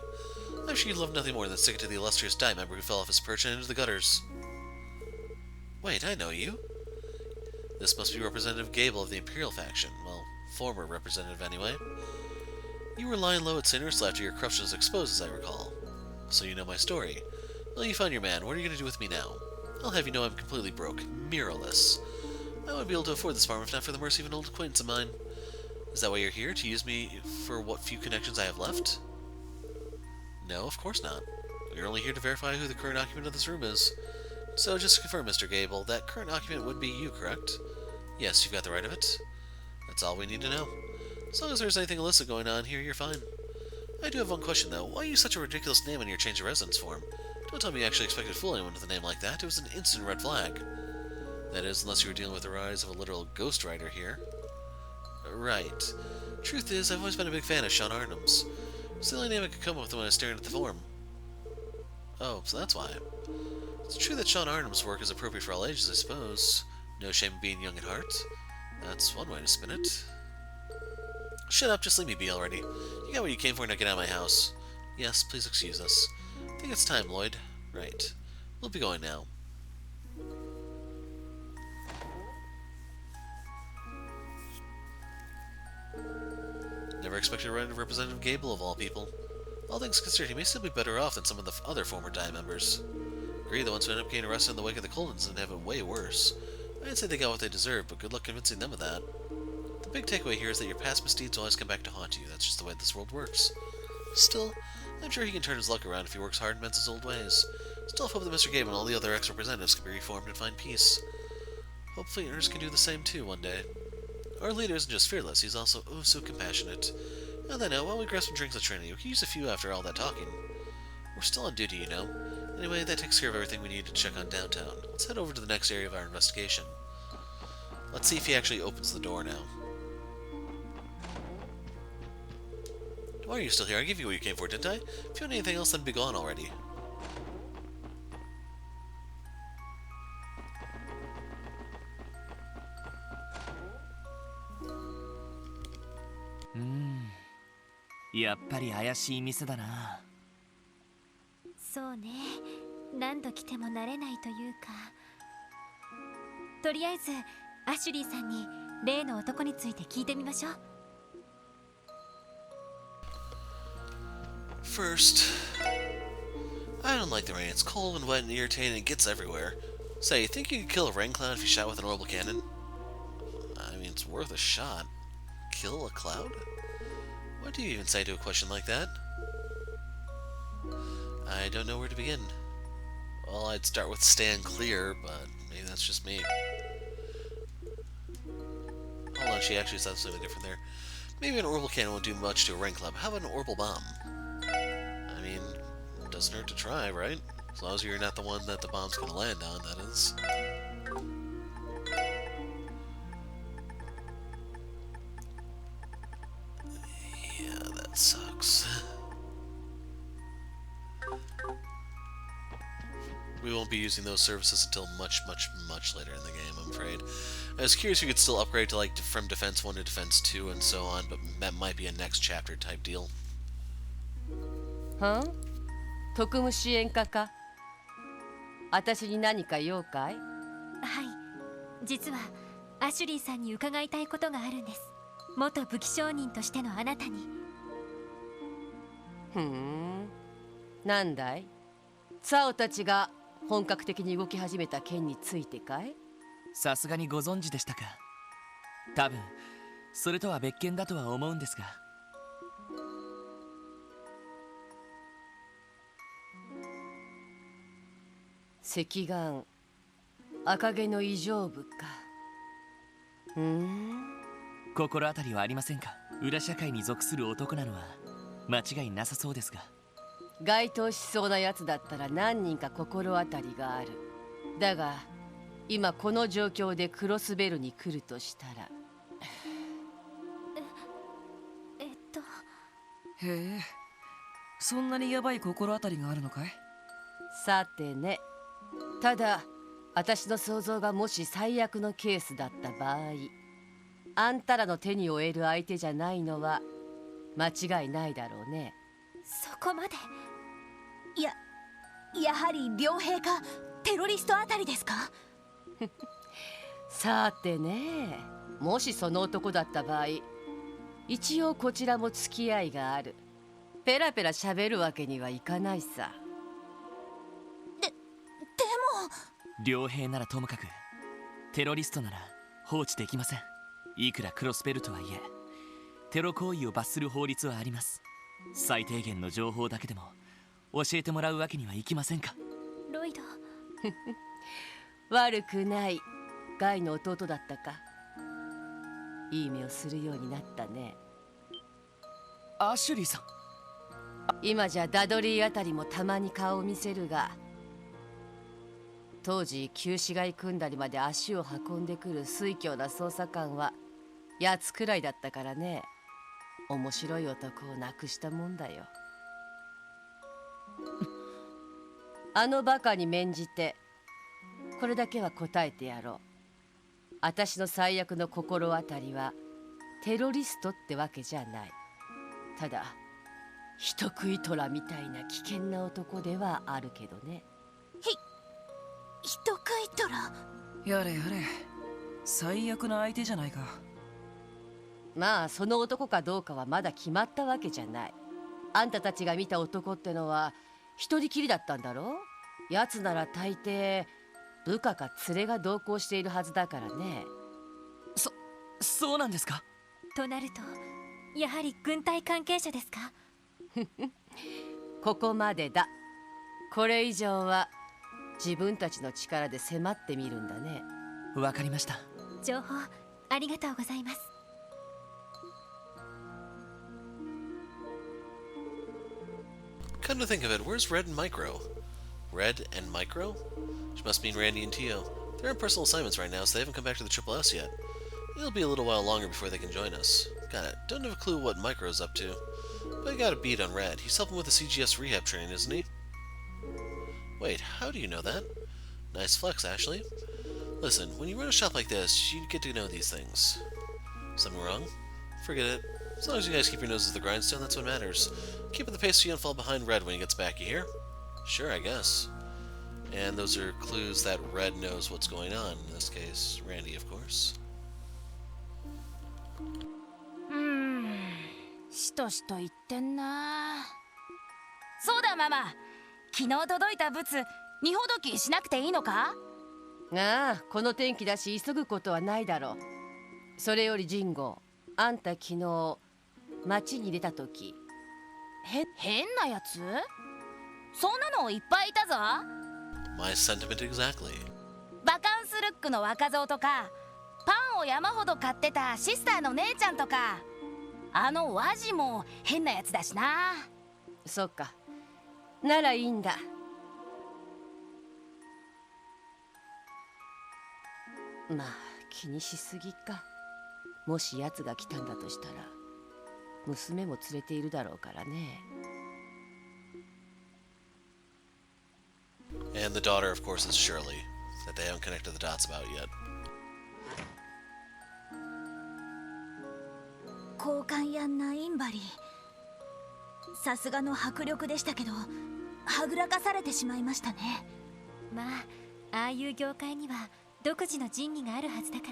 I'm sure you'd love nothing more than sticking to the illustrious Dai member who fell off his perch and into the gutters. Wait, I know you. This must be Representative Gable of the Imperial faction. Well, former representative anyway. You were lying low at St. Ursula after your corruption was exposed, as I recall. So you know my story. Well, you found your man. What are you going to do with me now? I'll have you know I'm completely broke, mirrorless. I wouldn't be able to afford this farm if not for the mercy of an old acquaintance of mine. Is that why you're here? To use me for what few connections I have left? No, of course not. You're only here to verify who the current occupant of this room is. So, just to confirm, Mr. Gable, that current occupant would be you, correct? Yes, you've got the right of it. That's all we need to know. As long as there's anything illicit going on here, you're fine. I do have one question, though. Why use such a ridiculous name on your change of residence form? Don't tell me you actually expected to fool anyone with a name like that. It was an instant red flag. That is, unless you were dealing with the rise of a literal ghostwriter here. Right. Truth is, I've always been a big fan of Sean Arnham's. It's the only name I could come up with when I was staring at the form. Oh, so that's why. It's true that Sean Arnham's work is appropriate for all ages, I suppose. No shame in being young at heart. That's one way to spin it. Shut up, just leave me be already. You got what you came for, now get out of my house. Yes, please excuse us. I think it's time, Lloyd. Right. We'll be going now. Never expected to run into Representative Gable of all people. All things considered, he may still be better off than some of the other former Dai members. Agree, the ones who ended up getting arrested in the wake of the Coldens didn't have it way worse. I'd say they got what they deserved, but good luck convincing them of that. The big takeaway here is that your past misdeeds always come back to haunt you. That's just the way this world works. Still, I'm sure he can turn his luck around if he works hard and mends his old ways. Still hope that Mr. Gabe and all the other ex-representatives can be reformed and find peace. Hopefully Ernest can do the same too one day. Our leader isn't just fearless, he's also oh so compassionate. Now that I know, why don't we grab some drinks at Trinity? We could use a few after all that talking. We're still on duty, you know. Anyway, that takes care of everything we need to check on downtown. Let's head over to the next area of our investigation. Let's see if he actually opens the door now. Why are you still here? I gave you what you came for, didn't I? If you want anything else, then be gone already.やっぱり怪しい店だな。そうね、何度来ても慣れないというか。とりあえずアシュリーさんに例の男について聞いてみましょう。First, I don't like the rain. It's cold and wet and irritating and it gets everywhere. Say, you think you could kill a rain cloud if you shot with an orbital cannon? I mean, it's worth a shot. Kill a cloud? What do you even say to a question like that? I don't know where to begin. Well, I'd start with stand clear, but maybe that's just me. Hold on, she actually said something different there. Maybe an orbital cannon won't do much to a rain cloud. How about an orbital bomb? I mean, it doesn't hurt to try, right? As long as you're not the one that the bomb's gonna land on, that is. Yeah, that sucks. We won't be using those services until much later in the game, I'm afraid. I was curious if you could still upgrade to like from Defense 1 to Defense 2 and so on, but that might be a next chapter type deal. はん特務支援課か私に何か用かいはい、実はアシュリーさんに伺いたいことがあるんです。元武器商人としてのあなたに。ふんなんだいツァオたちが本格的に動き始めた件についてかいさすがにご存知でしたか。多分それとは別件だとは思うんですが。赤眼、赤毛の異常部か。心当たりはありませんか？裏社会に属する男なのは間違いなさそうですが。該当しそうなやつだったら何人か心当たりがある。だが今この状況でクロスベルに来るとしたら。へえ、そんなにヤバい心当たりがあるのかい？さてね。ただ私の想像がもし最悪のケースだった場合、あんたらの手に負える相手じゃないのは間違いないだろうね。そこまで。やはり両兵かテロリストあたりですか？さてね、もしその男だった場合、一応こちらも付き合いがある。ペラペラ喋るわけにはいかないさ。でも両兵ならともかくテロリストなら放置できません。いくらクロスベルとはいえテロ行為を罰する法律はあります。最低限の情報だけでも教えてもらうわけにはいきませんか？ロイド。悪くない。ガイの弟だったか。いい目をするようになったね。アシュリーさん。今じゃダドリーあたりもたまに顔を見せるが、当時旧市街組んだりまで足を運んでくる酔狂な捜査官はやつくらいだったからね。面白い男を亡くしたもんだよ。あのバカに免じてこれだけは答えてやろう。私の最悪の心当たりはテロリストってわけじゃない。ただ人食い虎みたいな危険な男ではあるけどね。人食い虎。やれやれ、最悪な相手じゃないか。まあその男かどうかはまだ決まったわけじゃない。あんたたちが見た男ってのは一人きりだったんだろう。やつなら大抵部下か連れが同行しているはずだからね。そうなんですか？となるとやはり軍隊関係者ですか？ここまでだ。これ以上は自分たちの力で迫ってみるんだね。わかりました。情報ありがとうございます。Come to think of it, where's Red and Micro? Red and Micro? Which must mean Randy and Tio. They're on personal assignments right now, so they haven't come back to the Triple S yet. It'll be a little while longer before they can join us. Got it. Don't have a clue what Micro's up to. But I got a beat on Red. He's helping with the CGS rehab training, isn't he? Wait, how do you know that? Nice flex, Ashley. Listen, when you run a shop like this, you get to know these things. Something wrong? Forget it. As long as you guys keep your noses to the grindstone, that's what matters. Keep at the pace so you don't fall behind Red when he gets back, you hear? Sure, I guess. And those are clues that Red knows what's going on. In this case, Randy, of course. しとしと言ってんな。そうだママ、昨日届いたブツ荷ほどきしなくていいのか？ああ、この天気だし急ぐことはないだろう。それよりジンゴ、あんた昨日町に出た時変なやつ？そんなのいっぱいいたぞ。 My sentiment exactly. バカンスルックの若造とか、パンを山ほど買ってたシスターの姉ちゃんとか、あのワジも変なやつだしな。そっか、ならいいんだ。まあ気にしすぎか。もし奴が来たんだとしたら娘も連れているだろうからね。And the daughter, of course, is Shirley, that they haven't connected the dots about yet. 交換やナインバリ、さすがの迫力でしたけどはぐらかされてしまいましたね。まあああいう業界には独自の仁義があるはずだか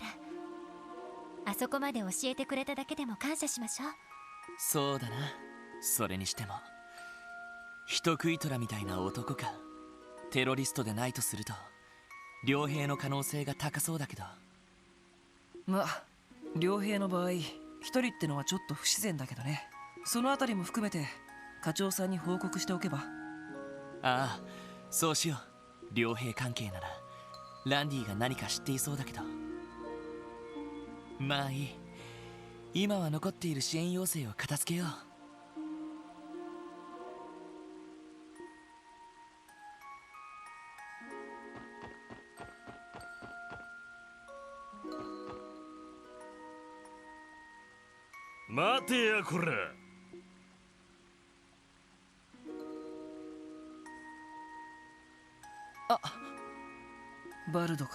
ら、あそこまで教えてくれただけでも感謝しましょう。そうだな。それにしても人食い虎みたいな男か。テロリストでないとすると両兵の可能性が高そうだけど。まあ両兵の場合一人ってのはちょっと不自然だけどね。そのあたりも含めて課長さんに報告しておけば。ああ、そうしよう。両兵関係ならランディが何か知っていそうだけど、まあいい。今は残っている支援要請を片付けよう。待てやこら。バルドか。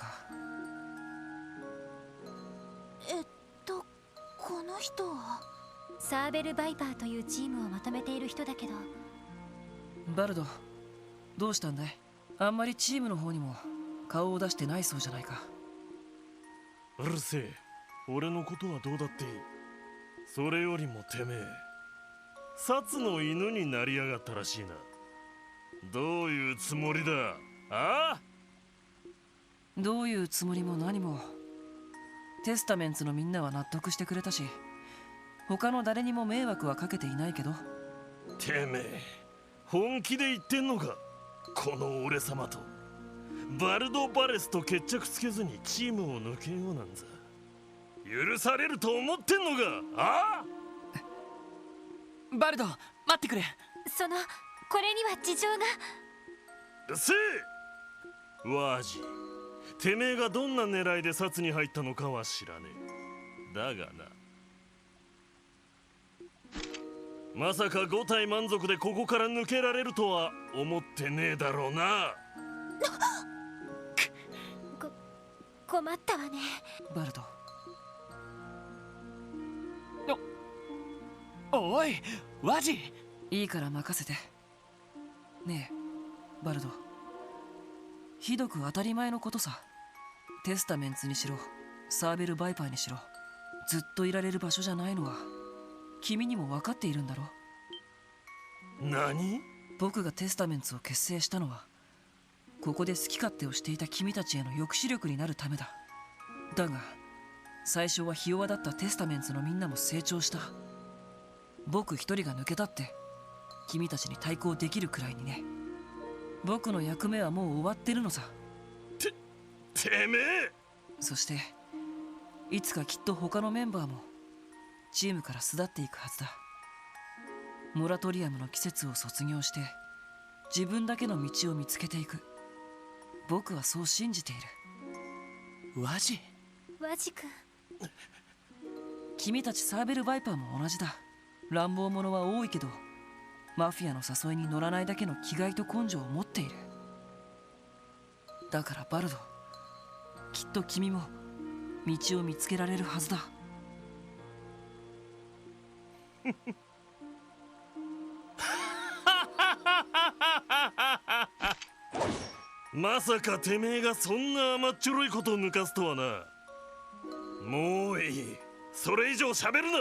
この人はサーベル・バイパーというチームをまとめている人だけど、バルド、どうしたんだい？あんまりチームの方にも顔を出してないそうじゃないか。うるせえ。俺のことはどうだっていい。それよりもてめえ、殺の犬になりやがったらしいな。どういうつもりだ？ああ？どういうつもりも何も。テスタメンツのみんなは納得してくれたし、他の誰にも迷惑はかけていないけど。てめえ、本気で言ってんのか？この俺様とバルド・バレスと決着つけずにチームを抜けようなんざ許されると思ってんのか？ああ？バルド、待ってくれ。これには事情が。うっせえ！ワージ、てめえがどんな狙いで殺に入ったのかは知らねえ。だがな、まさか5体満足でここから抜けられるとは思ってねえだろうな。困ったわね。バルド。おい、ワジ。いいから任せて。ねえ、バルド。ひどく当たり前のことさ。テスタメンツにしろ、サーベル・バイパーにしろ、ずっといられる場所じゃないのは君にも分かっているんだろ。何？僕がテスタメンツを結成したのは、ここで好き勝手をしていた君たちへの抑止力になるためだ。だが最初はひ弱だったテスタメンツのみんなも成長した。僕一人が抜けたって君たちに対抗できるくらいにね。僕の役目はもう終わってるのさ。てめえ！そしていつかきっと他のメンバーもチームから巣立っていくはずだ。モラトリアムの季節を卒業して自分だけの道を見つけていく。僕はそう信じている。ワジ君。君たちサーベル・バイパーも同じだ。乱暴者は多いけどマフィアの誘いに乗らないだけの気概と根性を持っている。だからバルド、きっと君も道を見つけられるはずだ。まさかてめえがそんな甘っちょろいことを抜かすとはな。もういい。それ以上喋るな。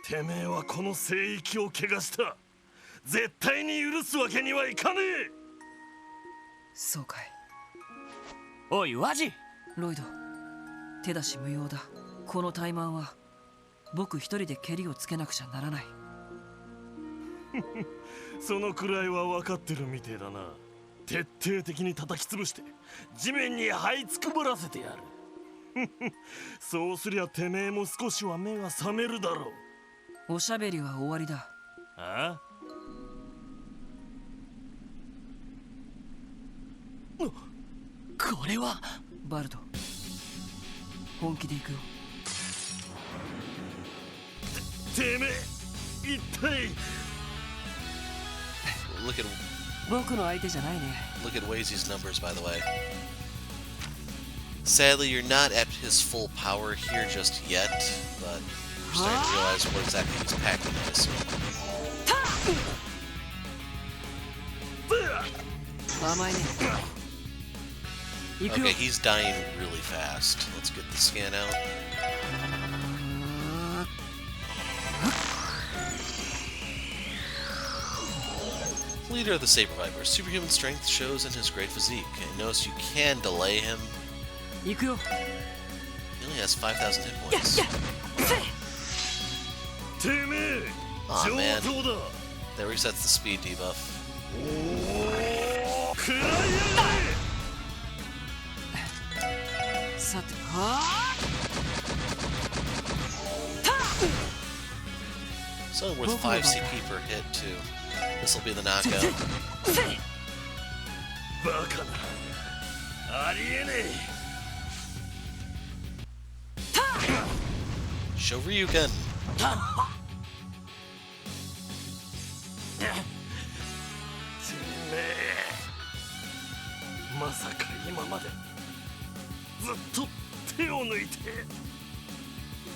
てめえはこの聖域を汚した。絶対に許すわけにはいかねえ。そうかい。おいワジ。ロイド、手出し無用だ。この怠慢は僕一人でケリをつけなくちゃならない。そのくらいは分かってるみてえだな。徹底的に叩き潰して地面に這いつくばらせてやる。そうすりゃてめえも少しは目が覚めるだろう。おしゃべりは終わりだ。ああ？これはバルド、本気で行くよ。てめえ、一体。Look at 僕の相手じゃないね。 look at Wazy's numbers, by the way. Sadly, you're not at his full power here just yet, but you're starting to realize what exactly he's packing, I assume. 甘いね。行くよ。 Okay, he's dying really fast. Let's get the scan out. Leader of the Saber Vipers. Superhuman strength shows in his great physique. And notice you can delay him. 行くよ。 He only has 5,000 hit points. てめえ、 Aw, 上 man. 等だ。 That resets the speed debuff. 食らいやがれ。さては Something worth 5 CP per hit, too. This will be the knockout. バカな。ありえね Shoryuken! てめえ。まさか今までずっと手を抜いて。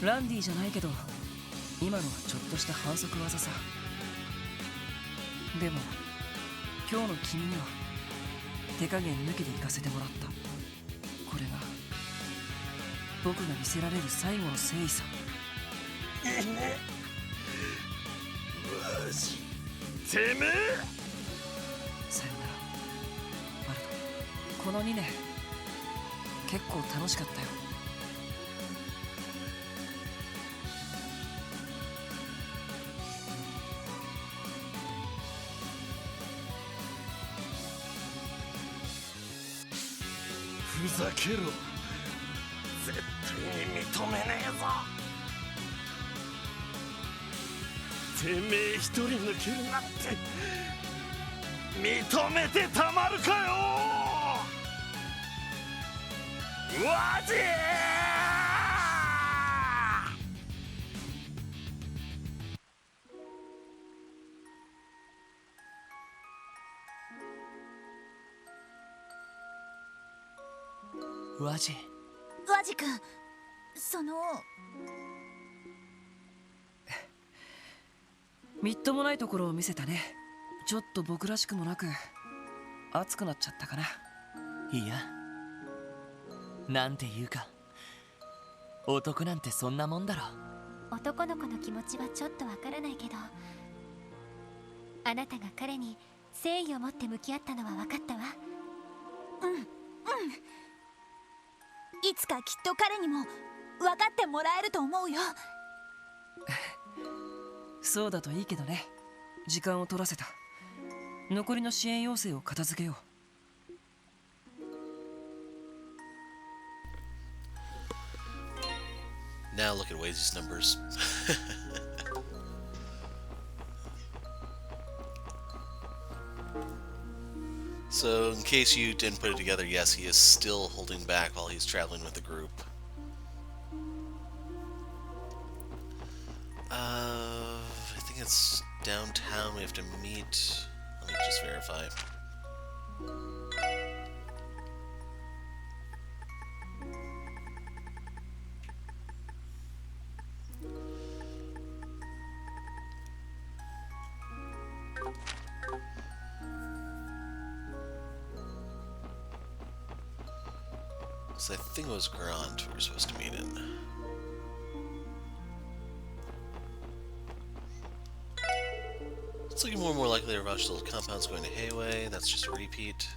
ランディじゃないけど今のはちょっとした反則技さ。でも今日の君には手加減抜きで行かせてもらった。これが僕が見せられる最後の誠意さ。マジてめえ。さよならマルト。この2年結構楽しかったよ。ふざけろ。絶対に認めねえぞ。てめえ一人抜けるなんて認めてたまるかよ。わじワジ、ワジ君、そのみっともないところを見せたね。ちょっと僕らしくもなく熱くなっちゃったかな。いや、なんていうか男なんてそんなもんだろ。男の子の気持ちはちょっとわからないけど、あなたが彼に誠意を持って向き合ったのは分かったわ。いつかきっと彼にも分かってもらえると思うよ。そうだといいけどね。時間を取らせた。残りの支援要請を片付けよう。Now look at Wazy's numbers. So, in case you didn't put it together, yes, he is still holding back while he's traveling with the group. I think it's downtown we have to meet. Let me just verify. So I think it was Grant we were supposed to meet in. It's looking more and more likely our Rochdale compound's going to Hayway. That's just a repeat.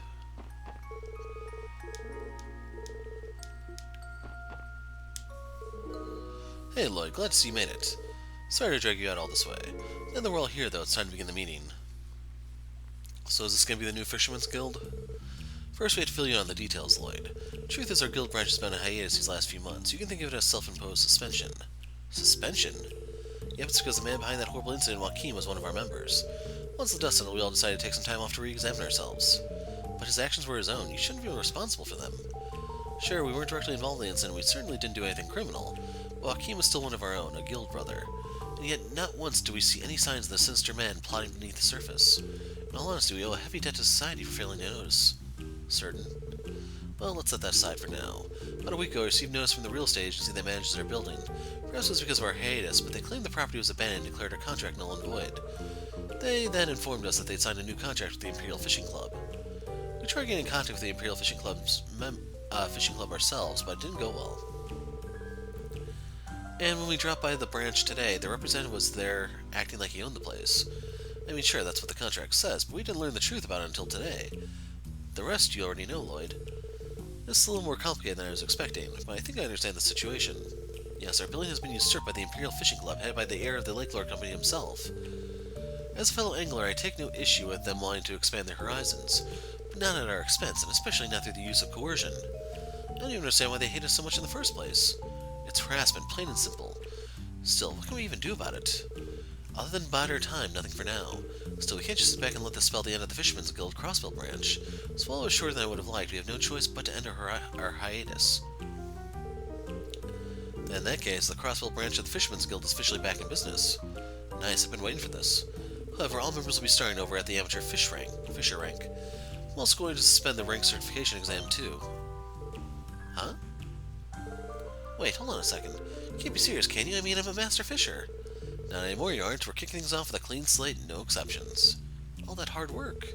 Hey Lloyd, glad to see you made it. Sorry to drag you out all this way. Now that we're all here though, it's time to begin the meeting. So is this going to be the new Fisherman's Guild? First, we have to fill you in on the details, Lloyd. Truth is, our guild branch has been on hiatus these last few months. You can think of it as self-imposed suspension. Suspension? Yep, it's because the man behind that horrible incident, Joaquin, was one of our members. Once the dust settled, we all decided to take some time off to re-examine ourselves. But his actions were his own. You shouldn't be responsible for them. Sure, we weren't directly involved in the incident. We certainly didn't do anything criminal. But Joaquin was still one of our own, a guild brother. And yet, not once do we see any signs of the sinister man plotting beneath the surface. In all honesty, we owe a heavy debt to society for failing to notice. Certain. Well, let's set that aside for now. About a week ago, I received notice from the real estate agency that manages our building. Perhaps it was because of our hiatus, but they claimed the property was abandoned and declared our contract null and void. They then informed us that they'd signed a new contract with the Imperial Fishing Club. We tried getting in contact with the Imperial Fishing Club ourselves, but it didn't go well. And when we dropped by the branch today, the representative was there acting like he owned the place. I mean, sure, that's what the contract says, but we didn't learn the truth about it until today. The rest you already know, Lloyd. This is a little more complicated than I was expecting, but I think I understand the situation. Yes, our building has been usurped by the Imperial Fishing Club, headed by the heir of the Lake Lord Company himself. As a fellow angler, I take no issue with them wanting to expand their horizons, but not at our expense, and especially not through the use of coercion. I don't even understand why they hate us so much in the first place. It's harassment, plain and simple. Still, what can we even do about it? Other than bide our time, nothing for now. Still, we can't just sit back and let this spell the end of the Fisherman's Guild Crossbill branch. So while I was shorter than I would have liked, we have no choice but to end our hiatus. In that case, the Crossbill branch of the Fisherman's Guild is officially back in business. Nice, I've been waiting for this. However, all members will be starting over at the amateur fisher rank. I'm also going to suspend the rank certification exam too. Huh? Wait, hold on a second. You can't be serious, can you? I mean, I'm a master fisher. Not anymore, you aren't. We're kicking things off with a clean slate and no exceptions. All that hard work.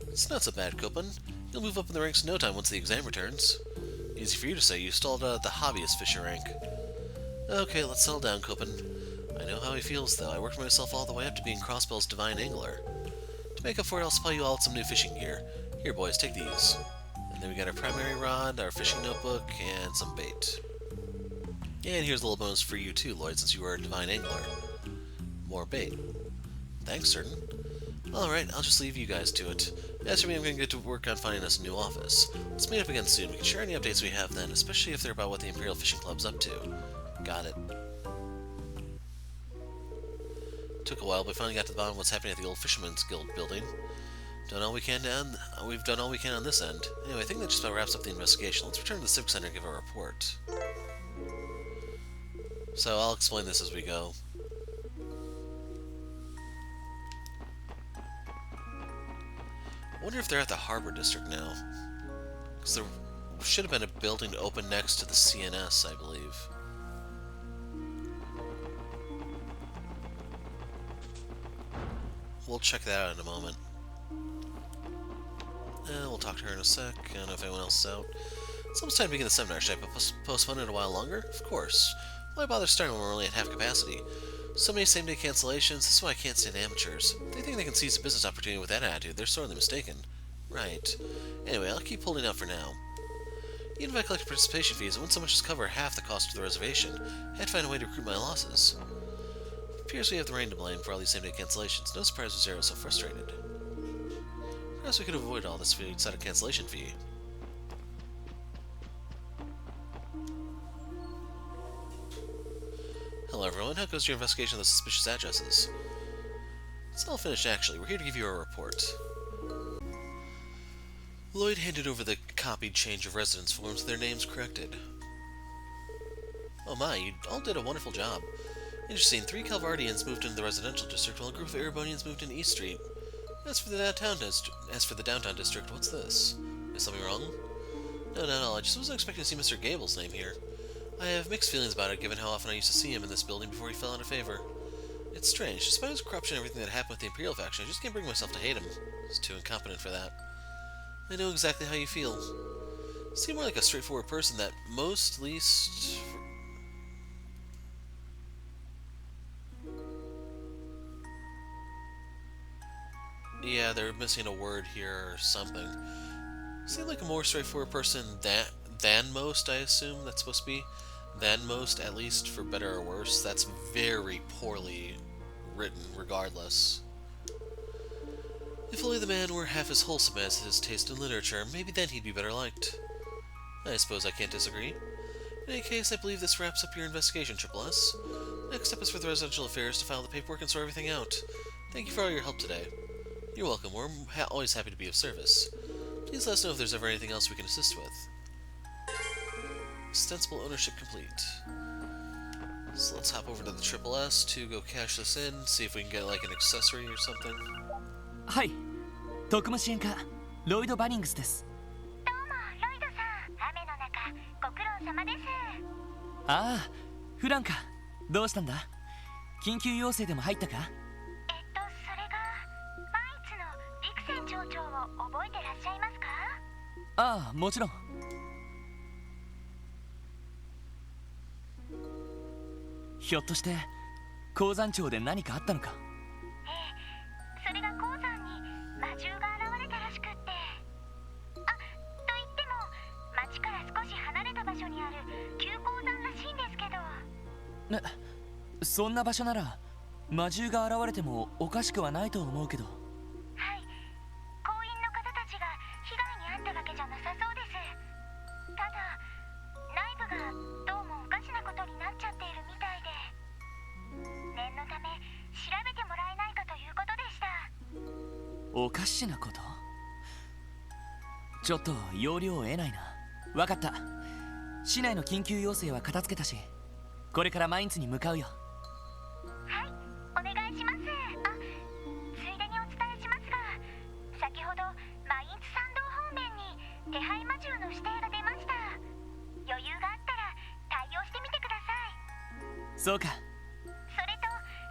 It's not so bad, Copen. You'll move up in the ranks in no time once the exam returns. Easy for you to say, you stalled out at the hobbyist fisher rank. Okay, let's settle down, Copen. I know how he feels, though. I worked myself all the way up to being Crossbill's divine angler. To make up for it, I'll supply you all with some new fishing gear. Here, boys, take these. And then we got our primary rod, our fishing notebook, and some bait. And here's a little bonus for you too, Lloyd, since you are a divine angler. More bait. Thanks, Certain. Alright, I'll just leave you guys to it. As for me, I'm going to get to work on finding us a new office. Let's meet up again soon. We can share any updates we have then, especially if they're about what the Imperial Fishing Club's up to. Got it. Took a while, but we finally got to the bottom of what's happening at the old Fisherman's Guild building. We've done all we can on this end. Anyway, I think that just about wraps up the investigation. Let's return to the Civic Center and give a report. So I'll explain this as we go. I wonder if they're at the Harbor District now. Because there should have been a building to open next to the CNS, I believe. We'll check that out in a moment. We'll talk to her in a sec. I don't know if anyone else is out. It's almost time to begin the seminar. Should I postpone it a while longer? Of course. Why bother starting when we're only at half capacity? So many same-day cancellations, this is why I can't stand amateurs. They think they can seize a business opportunity with that attitude. They're sorely mistaken. Right. Anyway, I'll keep holding out for now. Even if I collected participation fees, it wouldn't so much as cover half the cost of the reservation. I had to find a way to recoup my losses. It appears we have the rain to blame for all these same-day cancellations. No surprise Zero is so frustrated. Perhaps we could avoid all this if we set a cancellation fee. Hello everyone, how goes your investigation of the suspicious addresses? It's all finished actually, we're here to give you a report. Lloyd handed over the copied change of residence forms with their names corrected. Oh my, you all did a wonderful job. Interesting, 3 Calvardians moved into the residential district while a group of Erebonians moved into East Street. As for the downtown district, what's this? Is something wrong? No, not at all, I just wasn't expecting to see Mr. Gable's name here. I have mixed feelings about it, given how often I used to see him in this building before he fell out of favor. It's strange. Despite his corruption and everything that happened with the Imperial faction, I just can't bring myself to hate him. He's too incompetent for that. I know exactly how you feel. You seem more like a straightforward person that least... Yeah, they're missing a word here or something. You seem like a more straightforward person than most, I assume that's supposed to be. Than most, at least for better or worse. That's very poorly written, regardless. If only the man were half as wholesome as his taste in literature, maybe then he'd be better liked. I suppose I can't disagree. In any case, I believe this wraps up your investigation, Triple S. Next step is for the residential affairs to file the paperwork and sort everything out. Thank you for all your help today. You're welcome, we're always happy to be of service. Please let us know if there's ever anything else we can assist with. Ostensible ownership complete. So let's hop over to the Triple S to go cash this in, see if we can get like an accessory or something. はい、特務支援課ロイド・バニングスです。どうもロイドさん、雨の中ご苦労様です。ああ、フランか、どうしたんだ？緊急要請でも入ったか？それがマイツのリクセン町長を覚えてらっしゃいますか？ああ、もちろん。ひょっとして鉱山町で何かあったのか？それが鉱山に魔獣が現れたらしくって。と言っても町から少し離れた場所にある旧鉱山らしいんですけど。そんな場所なら魔獣が現れてもおかしくはないと思うけど。はい、工員の方たちが被害に遭ったわけじゃなさそうです。ただおかしなこと？ちょっと要領を得ないな。わかった。市内の緊急要請は片付けたし、これからマインツに向かうよ。はい、お願いします。あ、ついでにお伝えしますが、先ほどマインツ参道方面に手配魔獣の指定が出ました。余裕があったら対応してみてください。そうか。それと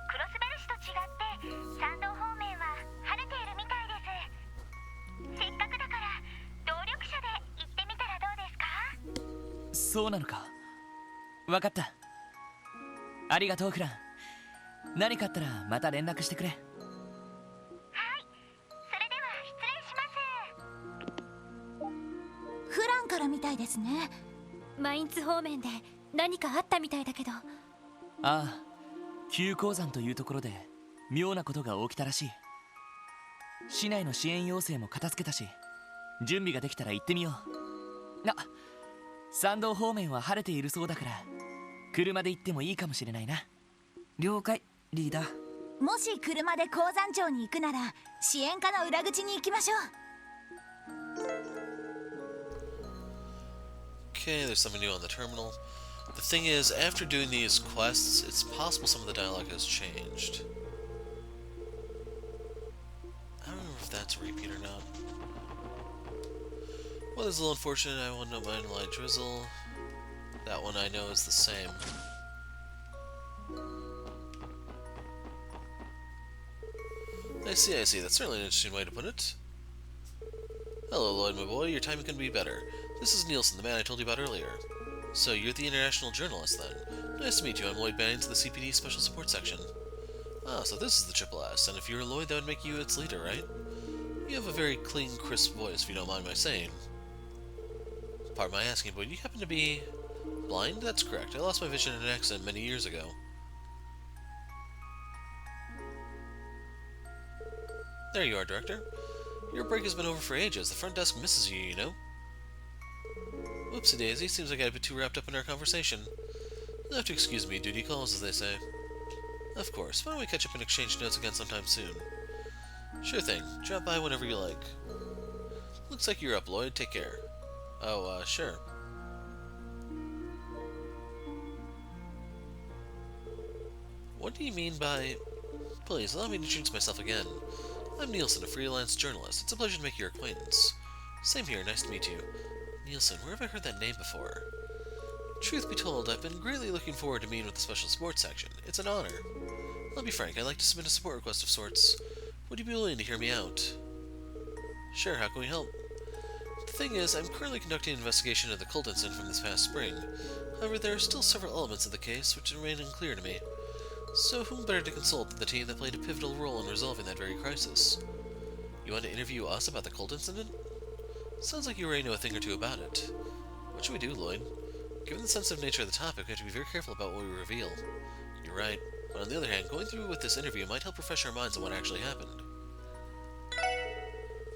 クロスベル市と違って参道方面は晴れているみたいです。せっかくだから動力車で行ってみたらどうですか？そうなのか。わかった。ありがとうクラン。何かあったらまた連絡してくれ。はい、それでは失礼します。フランからみたいですね。マインツ方面で何かあったみたいだけど。ああ、急鉱山というところで妙なことが起きたらしい。市内の支援要請も片付けたし、準備ができたら行ってみよう。あ、山道方面は晴れているそうだから車で行ってもいいかもしれないな。了解、リーダー。もし車で鉱山町に行くなら支援課の裏口に行きましょう。Okay, there's something new on the terminal. The thing is, after doing these quests, it's possible some of the dialogue has changed. I don't remember if that's a repeat or not. Well, it's a little unfortunate. I want to know mine light drizzle. That one I know is the same. I see, I see. That's certainly an interesting way to put it. Hello, Lloyd, my boy. Your timing couldn't be better. This is Nielsen, the man I told you about earlier. So, you're the international journalist, then. Nice to meet you. I'm Lloyd Bannings of the CPD Special Support Section. Ah, so this is the Triple S, and if you're Lloyd, that would make you its leader, right? You have a very clean, crisp voice, if you don't mind my saying. Pardon my asking, but you happen to be blind? That's correct. I lost my vision in an accident many years ago. There you are, Director. Your break has been over for ages. The front desk misses you, you know. Whoopsie daisy, seems like I got a bit too wrapped up in our conversation. You'll have to excuse me, duty calls, as they say. Of course, why don't we catch up and exchange notes again sometime soon? Sure thing, drop by whenever you like. Looks like you're up, Lloyd, take care. Oh, sure. What do you mean by... Please, allow me to introduce myself again. I'm Nielsen, a freelance journalist. It's a pleasure to make your acquaintance. Same here, nice to meet you. Nielsen, where have I heard that name before? Truth be told, I've been greatly looking forward to meeting with the Special Sports Section. It's an honor. I'll be frank, I'd like to submit a support request of sorts. Would you be willing to hear me out? Sure, how can we help? The thing is, I'm currently conducting an investigation of the cult incident from this past spring. However, there are still several elements of the case which remain unclear to me. So whom better to consult than the team that played a pivotal role in resolving that very crisis? You want to interview us about the cult incident? Sounds like you already know a thing or two about it. What should we do, Lloyd? Given the sensitive nature of the topic, we have to be very careful about what we reveal. You're right, but on the other hand, going through with this interview might help refresh our minds on what actually happened.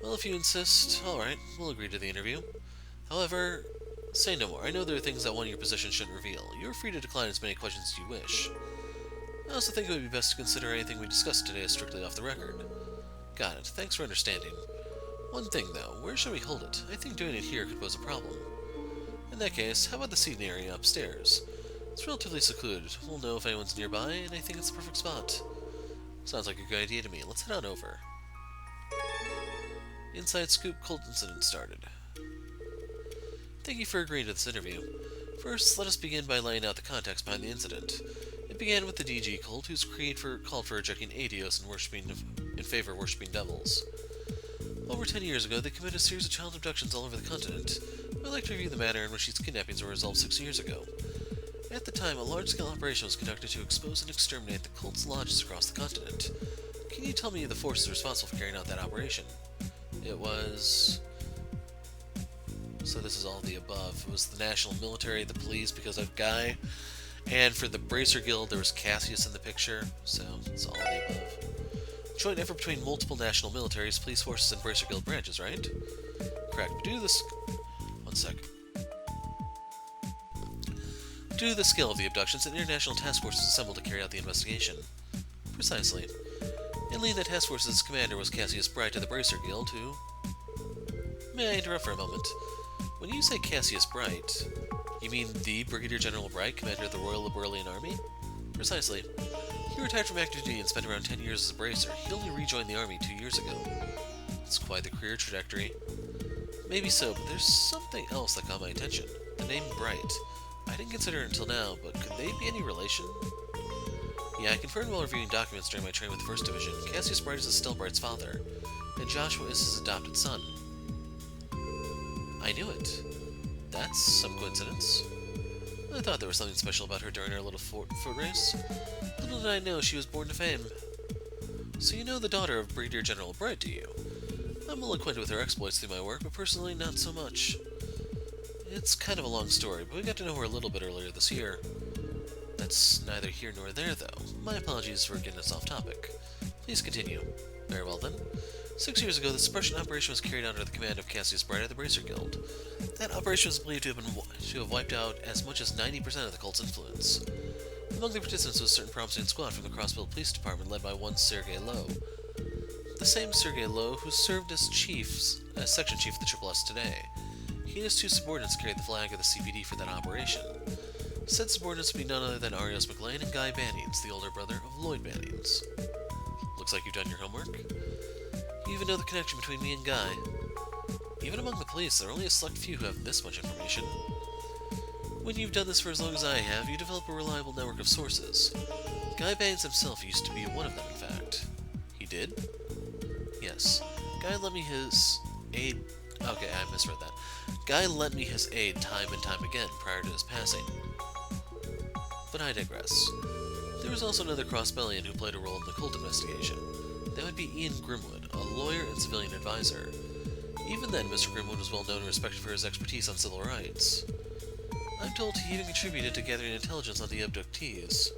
Well, if you insist, alright, we'll agree to the interview. However, say no more. I know there are things that one in your position shouldn't reveal. You're free to decline as many questions as you wish. I also think it would be best to consider anything we discussed today as strictly off the record. Got it. Thanks for understanding. One thing, though. Where should we hold it? I think doing it here could pose a problem. In that case, how about the seating area upstairs? It's relatively secluded. We'll know if anyone's nearby, and I think it's the perfect spot. Sounds like a good idea to me. Let's head on over. Inside Scoop cult incident started. Thank you for agreeing to this interview. First, let us begin by laying out the context behind the incident. It began with the DG cult, whose creed called for rejecting Adios and in favor of worshipping devils. Over 10 years ago, they committed a series of child abductions all over the continent. I'd like to review the manner in which these kidnappings were resolved 6 years ago. At the time, a large-scale operation was conducted to expose and exterminate the cult's lodges across the continent. Can you tell me the forces responsible for carrying out that operation? It was... So this is all the above. It was the national military, the police because of Guy, and for the Bracer Guild there was Cassius in the picture, so it's all the above. Joint effort between multiple national militaries, police forces, and Bracer Guild branches, right? Correct. Due to this... One sec. Due to the scale of the abductions, an international task force was assembled to carry out the investigation. Precisely. And leading the task force's commander was Cassius Bright of the Bracer Guild, who... May I interrupt for a moment? When you say Cassius Bright, you mean the Brigadier General Bright, commander of the Royal Liberalian Army? Precisely. He retired from active duty and spent around 10 years as a bracer. He only rejoined the army 2 years ago. It's quite the career trajectory. Maybe so, but there's something else that caught my attention. The name Bright. I didn't consider it until now, but could they be any relation? Yeah, I confirmed while reviewing documents during my training with the 1st Division. Cassius Bright is Estelle Bright's father, and Joshua is his adopted son. I knew it. That's some coincidence. I thought there was something special about her during our little foot race. Little did I know she was born to fame. So you know the daughter of Brigadier General Bright, do you? I'm well acquainted with her exploits through my work, but personally not so much. It's kind of a long story, but we got to know her a little bit earlier this year. That's neither here nor there, though. My apologies for getting us off topic. Please continue. Very well, then. 6 years ago, the suppression operation was carried under the command of Cassius Bright of the Bracer Guild. That operation was believed to have wiped out as much as 90% of the cult's influence. Among the participants was a certain promising squad from the Crossville Police Department led by one Sergei Lowe. The same Sergei Lowe who served as section chief of the Triple S today. He and his 2 subordinates carried the flag of the CPD for that operation. Said subordinates would be none other than Arios McLean and Guy Bannings, the older brother of Lloyd Bannings. Looks like you've done your homework. You even know the connection between me and Guy. Even among the police, there are only a select few who have this much information. When you've done this for as long as I have, you develop a reliable network of sources. Guy Bannings himself used to be one of them, in fact. He did? Yes. Guy lent me his aid... Okay, I misread that. Guy lent me his aid time and time again prior to his passing. But I digress. There was also another Crossbellian who played a role in the cult investigation. That would be Ian Grimwood, a lawyer and civilian advisor. Even then, Mr. Grimwood was well known and respected for his expertise on civil rights. I'm told he even contributed to gathering intelligence on the abductees.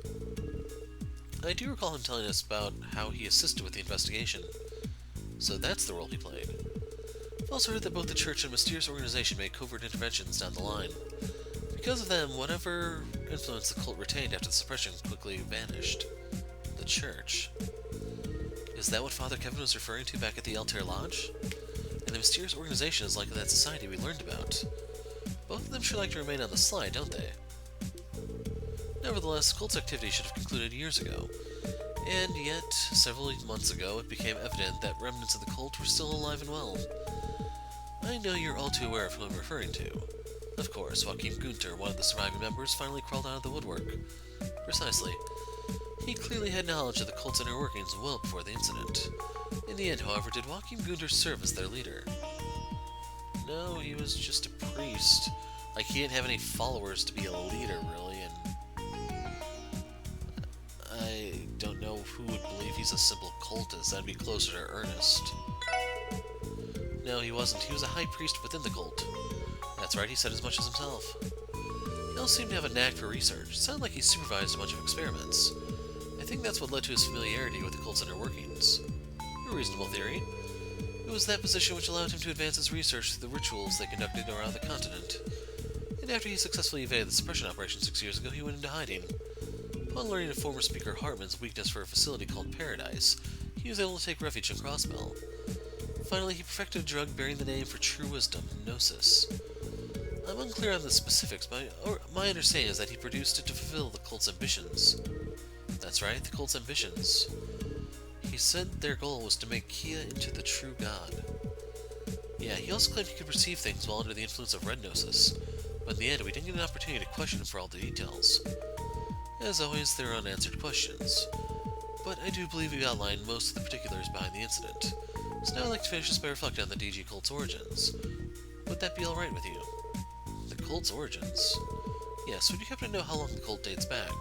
I do recall him telling us about how he assisted with the investigation. So that's the role he played. I've also heard that both the church and mysterious organization made covert interventions down the line. Because of them, whatever influence the cult retained after the suppression quickly vanished. The church. Is that what Father Kevin was referring to back at the Altair Lodge? And the mysterious organization is likely that society we learned about. Both of them sure like to remain on the slide, don't they? Nevertheless, the cult's activity should have concluded years ago. And yet, several months ago, it became evident that remnants of the cult were still alive and well. I know you're all too aware of who I'm referring to. Of course, Joachim Gunther, one of the surviving members, finally crawled out of the woodwork. Precisely. He clearly had knowledge of the cult's inner workings well before the incident. In the end, however, did Joachim Gunther serve as their leader? No, he was just a priest. Like, he didn't have any followers to be a leader, really, and... I don't know who would believe he's a simple cultist. That'd be closer to Ernest. No, he wasn't. He was a high priest within the cult. That's right, he said as much as himself. He also seemed to have a knack for research. It sounded like he supervised a bunch of experiments. I think that's what led to his familiarity with the cult's inner workings. A reasonable theory. It was that position which allowed him to advance his research through the rituals they conducted around the continent. And after he successfully evaded the suppression operation 6 years ago, he went into hiding. Upon learning of former Speaker Hartman's weakness for a facility called Paradise, he was able to take refuge in Crossbell. Finally, he perfected a drug bearing the name for true wisdom, Gnosis. I'm unclear on the specifics, but my understanding is that he produced it to fulfill the cult's ambitions. That's right, the cult's ambitions. He said their goal was to make Kia into the true god. Yeah, he also claimed he could perceive things while under the influence of red Gnosis, but in the end we didn't get an opportunity to question him for all the details. As always, there are unanswered questions, but I do believe we outlined most of the particulars behind the incident. So now I'd like to finish this by reflecting on the DG cult's origins. Would that be alright with you? The cult's origins? Yes, would you happen to know how long the cult dates back?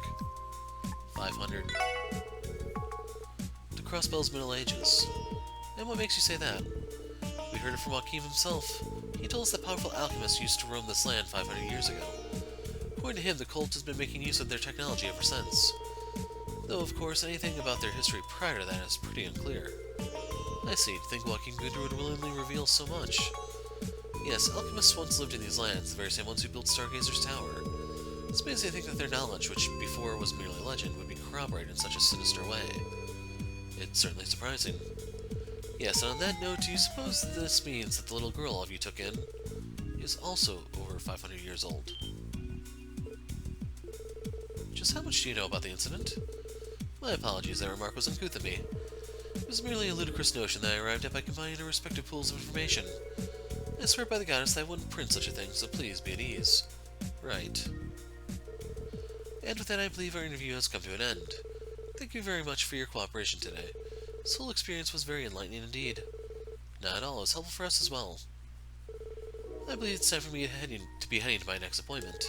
500. To Crossbell's Middle Ages. And what makes you say that? We heard it from Joachim himself. He told us that powerful alchemists used to roam this land 500 years ago. According to him, the cult has been making use of their technology ever since. Though, of course, anything about their history prior to that is pretty unclear. I see. To think Joachim Gunther would willingly reveal so much. Yes, alchemists once lived in these lands, the very same ones who built Stargazer's Tower. It's amazing to think that their knowledge, which before was merely legend, would be corroborated in such a sinister way. It's certainly surprising. Yes, and on that note, do you suppose this means that the little girl all of you took in is also over 500 years old? Just how much do you know about the incident? My apologies, that remark was uncouth of me. It was merely a ludicrous notion that I arrived at by combining our respective pools of information. I swear by the goddess that I wouldn't print such a thing, so please be at ease. Right. And with that, I believe our interview has come to an end. Thank you very much for your cooperation today. This whole experience was very enlightening indeed. Not at all, it was helpful for us as well. I believe it's time for me to be heading to my next appointment.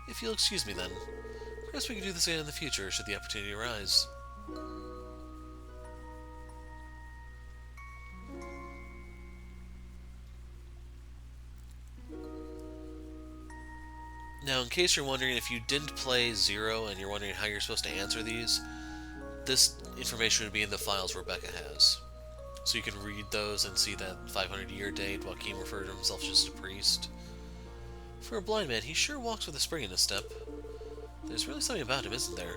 If you'll excuse me then. Perhaps we can do this again in the future, should the opportunity arise. Now, in case you're wondering, if you didn't play Zero and you're wondering how you're supposed to answer these, this information would be in the files Rebecca has. So you can read those and see that 500-year date. Joaquin referred to himself just a priest. For a blind man, he sure walks with a spring in his step. There's really something about him, isn't there?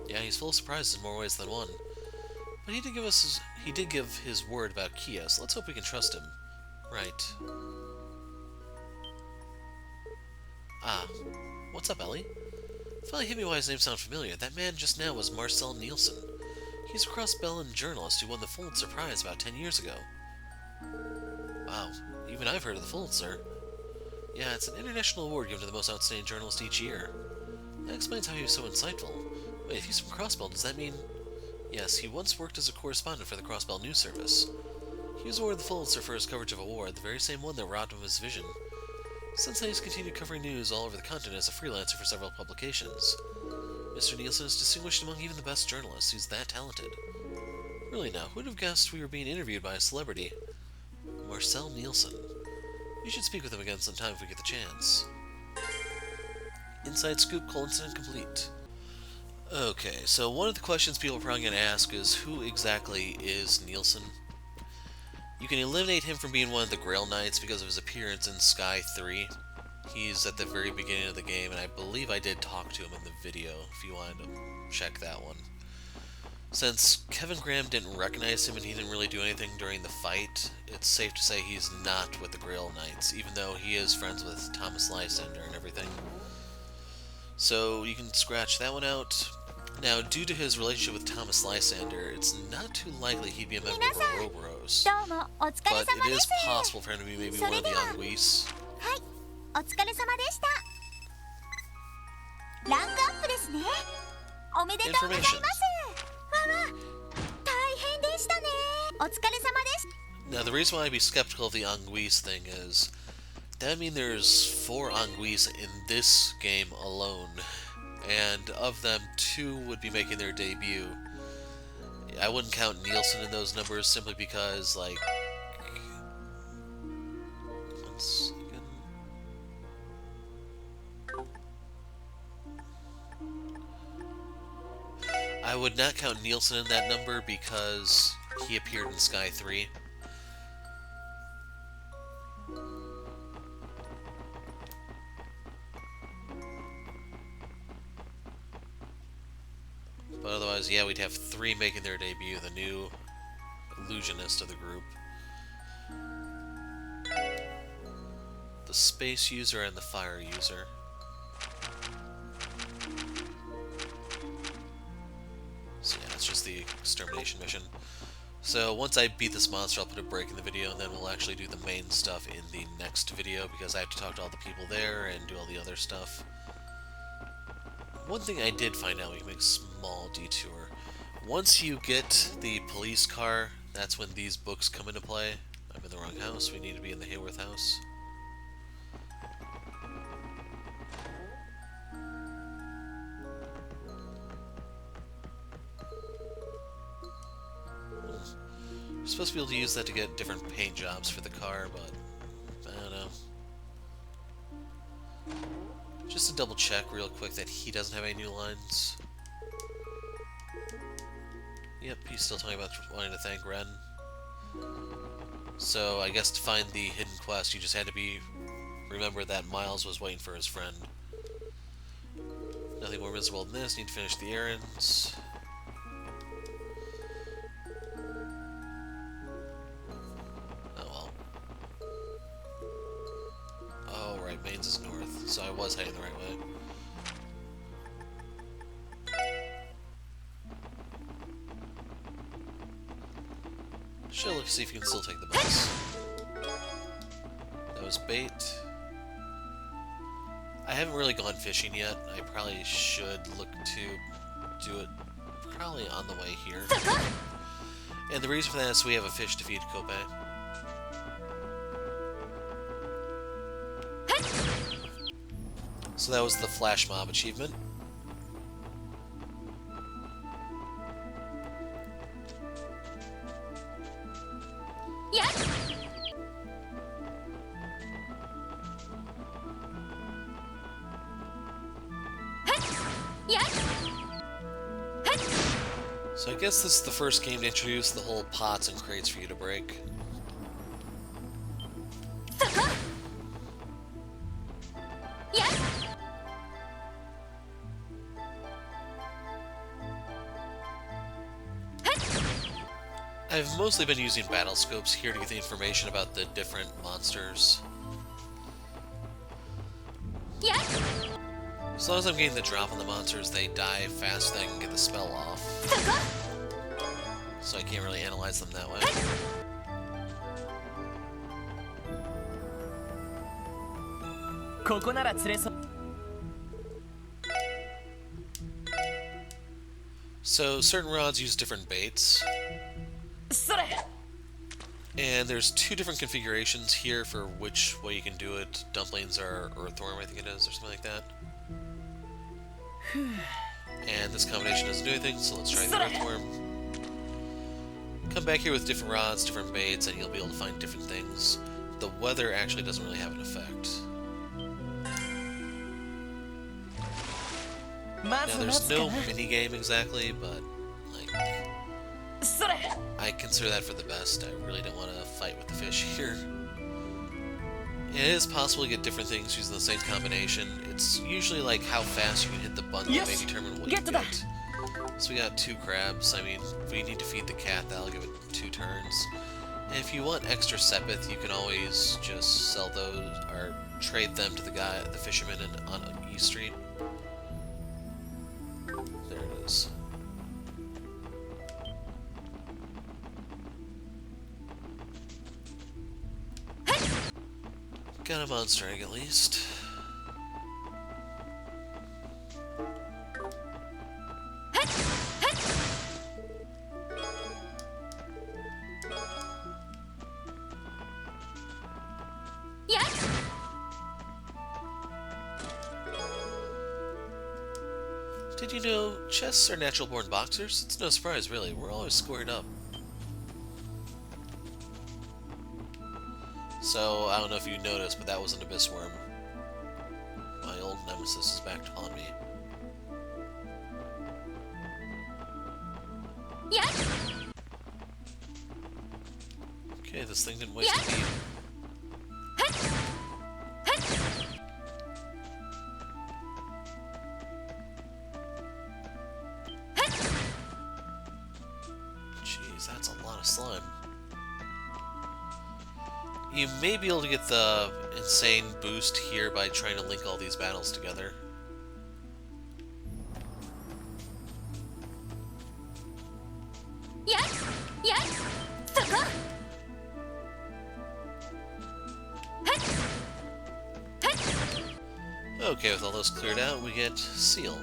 Yeah, he's full of surprises in more ways than one. But he did give his word about Kia, so let's hope we can trust him. Right. Ah, what's up, Ellie? Finally hit me why his name sounded familiar. That man just now was Marcel Nielsen. He's a cross-Belgian journalist who won the Pulitzer Prize about 10 years ago. Wow, even I've heard of the Pulitzer. Yeah, it's an international award given to the most outstanding journalist each year. That explains how he was so insightful. Wait, if he's from Crossbell, does that mean... Yes, he once worked as a correspondent for the Crossbell News Service. He was awarded the Pulitzer for his coverage of a war, the very same one that robbed him of his vision. Since then, he's continued covering news all over the continent as a freelancer for several publications. Mr. Nielsen is distinguished among even the best journalists. He's that talented. Really now, who would have guessed we were being interviewed by a celebrity? Marcel Nielsen. We should speak with him again sometime if we get the chance. Inside Scoop: incident complete. Okay, so one of the questions people are probably going to ask is, who exactly is Nielsen? You can eliminate him from being one of the Grail Knights because of his appearance in Sky 3. He's at the very beginning of the game, and I believe I did talk to him in the video, if you wanted to check that one. Since Kevin Graham didn't recognize him and he didn't really do anything during the fight, it's safe to say he's not with the Grail Knights, even though he is friends with Thomas Lysander and everything. So you can scratch that one out. Now, due to his relationship with Thomas Lysander, it's not too likely he'd be a member of the Ouroboros. どうもお疲れ But 様 it で is す。 possible for him to be maybe one of the Anguis. はい、お疲れ様でした。ランクアップですね。おめでとうございます。わわ、大変でしたね。お疲れ様でした。 Now, the reason why I'd be skeptical of the Anguis thing is that would mean there's 4 Anguis in this game alone, and of them, 2 would be making their debut. I wouldn't count Nielsen in those numbers simply because, like... One second. I would not count Nielsen in that number because he appeared in Sky 3. But otherwise, yeah, we'd have 3 making their debut, the new illusionist of the group. The space user and the fire user. So yeah, it's just the extermination mission. So once I beat this monster, I'll put a break in the video, and then we'll actually do the main stuff in the next video, because I have to talk to all the people there and do all the other stuff. One thing I did find out, we can make a small detour. Once you get the police car, that's when these books come into play. I'm in the wrong house, we need to be in the Hayworth house. You're supposed to be able to use that to get different paint jobs for the car, but I don't know. Just to double check real quick that he doesn't have any new lines. Yep, he's still talking about wanting to thank Ren. So I guess to find the hidden quest, you just had to remember that Miles was waiting for his friend. Nothing more miserable than this. Need to finish the errands. so I was heading the right way. Should look to see if you can still take the bus. That was bait. I haven't really gone fishing yet. I probably should look to do it probably on the way here. And the reason for that is we have a fish to feed Kope. So that was the Flash Mob achievement. So I guess this is the first game to introduce the whole pots and crates for you to break. I've mostly been using battle scopes here to get the information about the different monsters. As long as I'm getting the drop on the monsters, they die fast, then I can get the spell off. So I can't really analyze them that way. So certain rods use different baits. And there's two different configurations here for which way you can do it. Dumplings or earthworm, I think it is, or something like that. And this combination doesn't do anything, so let's try the earthworm. Come back here with different rods, different baits, and you'll be able to find different things. The weather actually doesn't really have an effect. Now there's no minigame exactly, but like I consider that for the best. I really don't want to fight with the fish here. It is possible to get different things using the same combination. It's usually like how fast you can hit the button that may determine what you get. So we got 2 crabs. I mean, if we need to feed the cat, that'll give it 2 turns. And if you want extra sepith, you can always just sell those or trade them to the fisherman on E Street. There it is. Got a monster egg at least. Did you know chests are natural-born boxers? It's no surprise, really. We're always squared up. So, I don't know if you noticed, but that was an abyss worm. My old nemesis is back to haunt me. Okay, this thing didn't waste a beat. Jeez, that's a lot of slime. You may be able to get the insane boost here by trying to link all these battles together. Okay, with all those cleared out, we get Seal.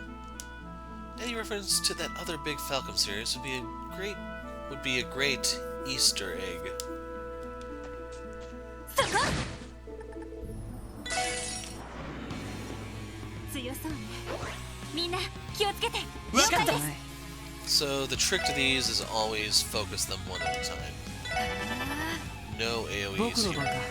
Any reference to that other big Falcon series would be a great Easter egg. So the trick to these is always focus them one at a time. No AoEs here.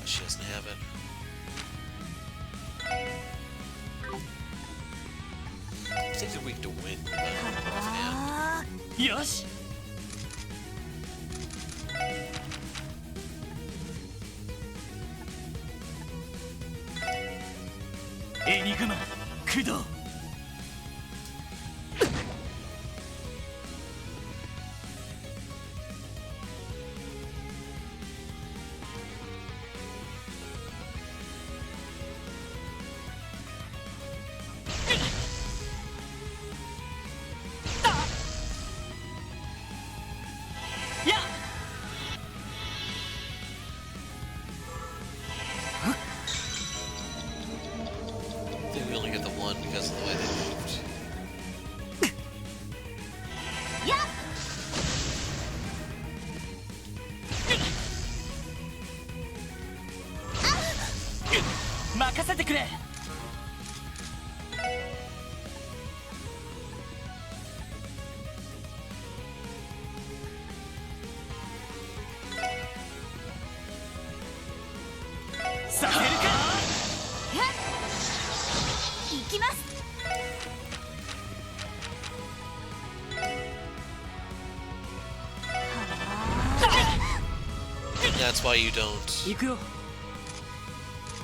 She doesn't have it. I think they're weak to wind, but offhand. Yosh! Enigma, Kudo! やっ任せてくれ。させるか。行きます。 That's why you don't 行くよ。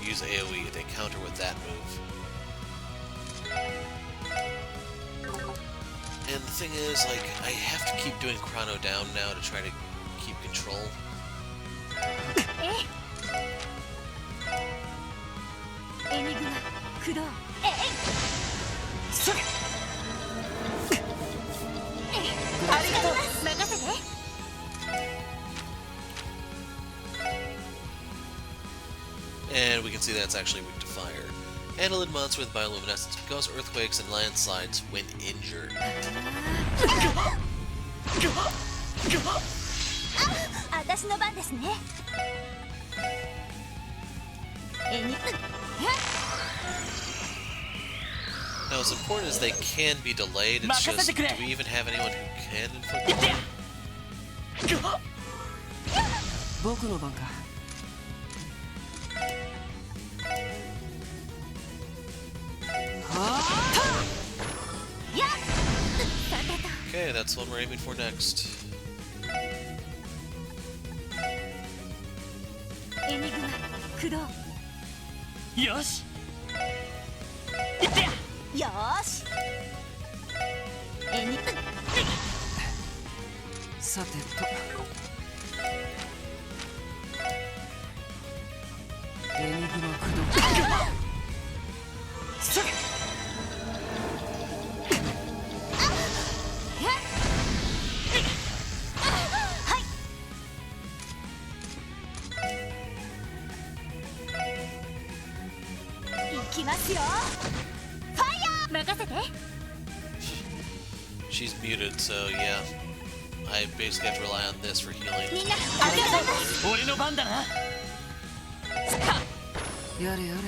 use AoE. They counter with that move. And the thing is, like, I have to keep doing Chrono down now to try to keep control. エニグマ駆動。それ。ありがとう。任せて。 And we can see that's actually weak to fire. Annelid monster with bioluminescence cause earthquakes and landslides when injured. 私の番ですね。Now, as important as they can be delayed, it's just, do we even have anyone who can inflict damage? 僕の番か。Okay, that's the one we're aiming for next. エニグマ駆動。よし。よーし。さてと。エニグマ駆動。それ。行きますよ。ファイヤー。任せて。 She's muted, so yeah. I basically have to rely on this for healing. みんなありがとうございます。俺の番だな。やれやれ。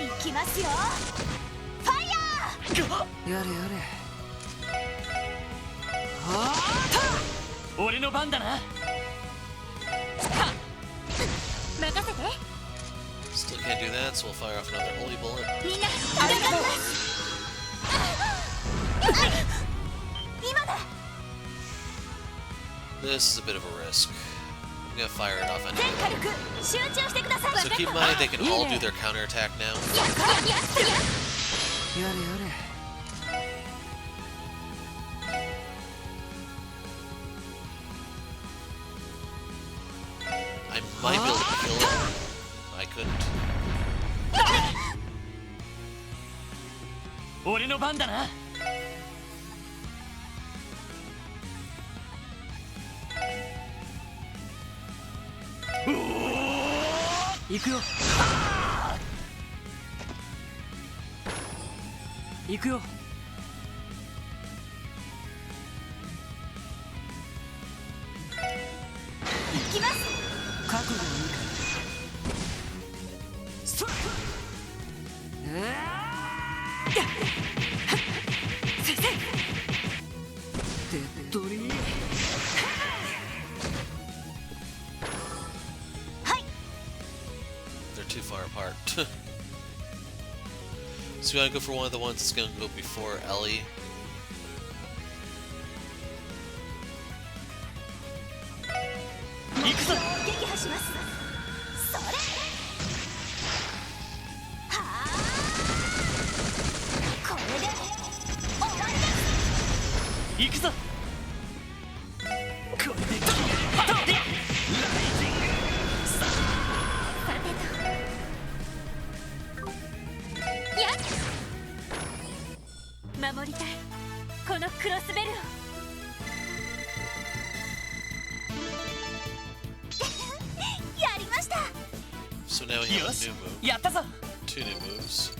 行きますよ。ファイヤー。やれやれ。俺の番だな。任せて。 Still can't do that, so we'll fire off another holy bullet. みんなありがとうございます。今だ。 This is a bit of a risk. I'm gonna fire it off 全 anyway. 火力集中してください。 So keep in mind they can all do their counterattack now. やれやれ。 I might be able to kill it. I couldn't. 俺の番だな。行くよ。行くよ。行きます。覚悟はいいか。それ。手っ取り。They're too far apart. So we gotta go for one of the ones that's gonna go before Ellie. 行くぞ。撃破します。それ。はあ。これで終わりです。行くぞ。これで決める。ライジング。さやっ。守りたい。このクロスベルを。So now we have よ a し new move. やったぞ Two new moves.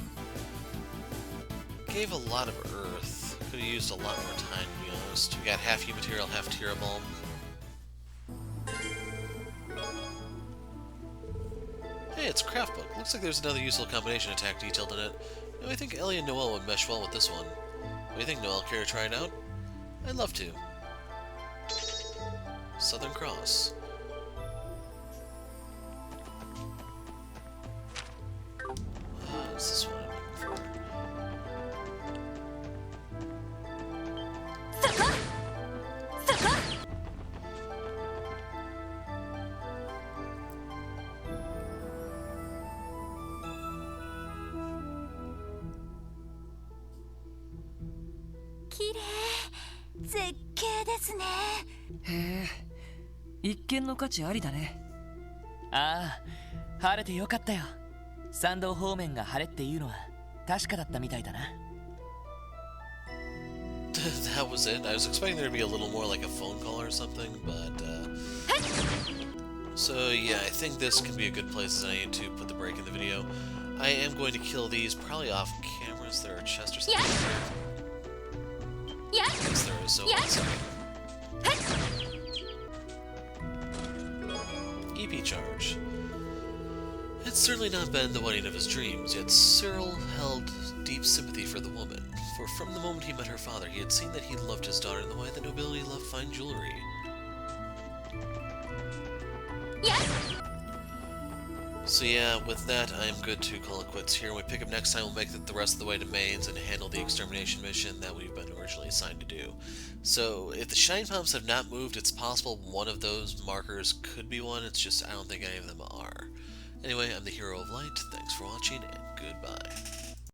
Gave a lot of earth. Could have used a lot more time, to be honest. We got half heat material, half Tira Bulb. Hey, it's a craft book. Looks like there's another useful combination attack detailed in it. Now, I think Ellie and Noelle would mesh well with this one. What do you think, Noelle? Care to try it out? I'd love to. Southern Cross. What's this one I'm looking for? 綺麗絶景ですね。へえ、一見の価値ありだね。ああ晴れてよかったよ。山道方面が晴れっていうのは確かだったみたいだな。That was it. I was expecting there to be a little more like a phone call or something, but so yeah, I think this can be a good place as I need to put the break in the video. I am going to kill these probably off camera. Is there a chest or something here? Yes, there is. So one second. EP charge. It's certainly not been the wedding of his dreams, yet Cyril held deep sympathy for the woman, for from the moment he met her father, he had seen that he loved his daughter in the way that nobility loved fine jewelry. So yeah, with that, I am good to call it quits here. When we pick up next time, we'll make it the rest of the way to Mainz and handle the extermination mission that we've been originally assigned to do. So, if the shine pumps have not moved, it's possible one of those markers could be one, it's just I don't think any of them are. Anyway, I'm the Hero of Light, thanks for watching, and goodbye.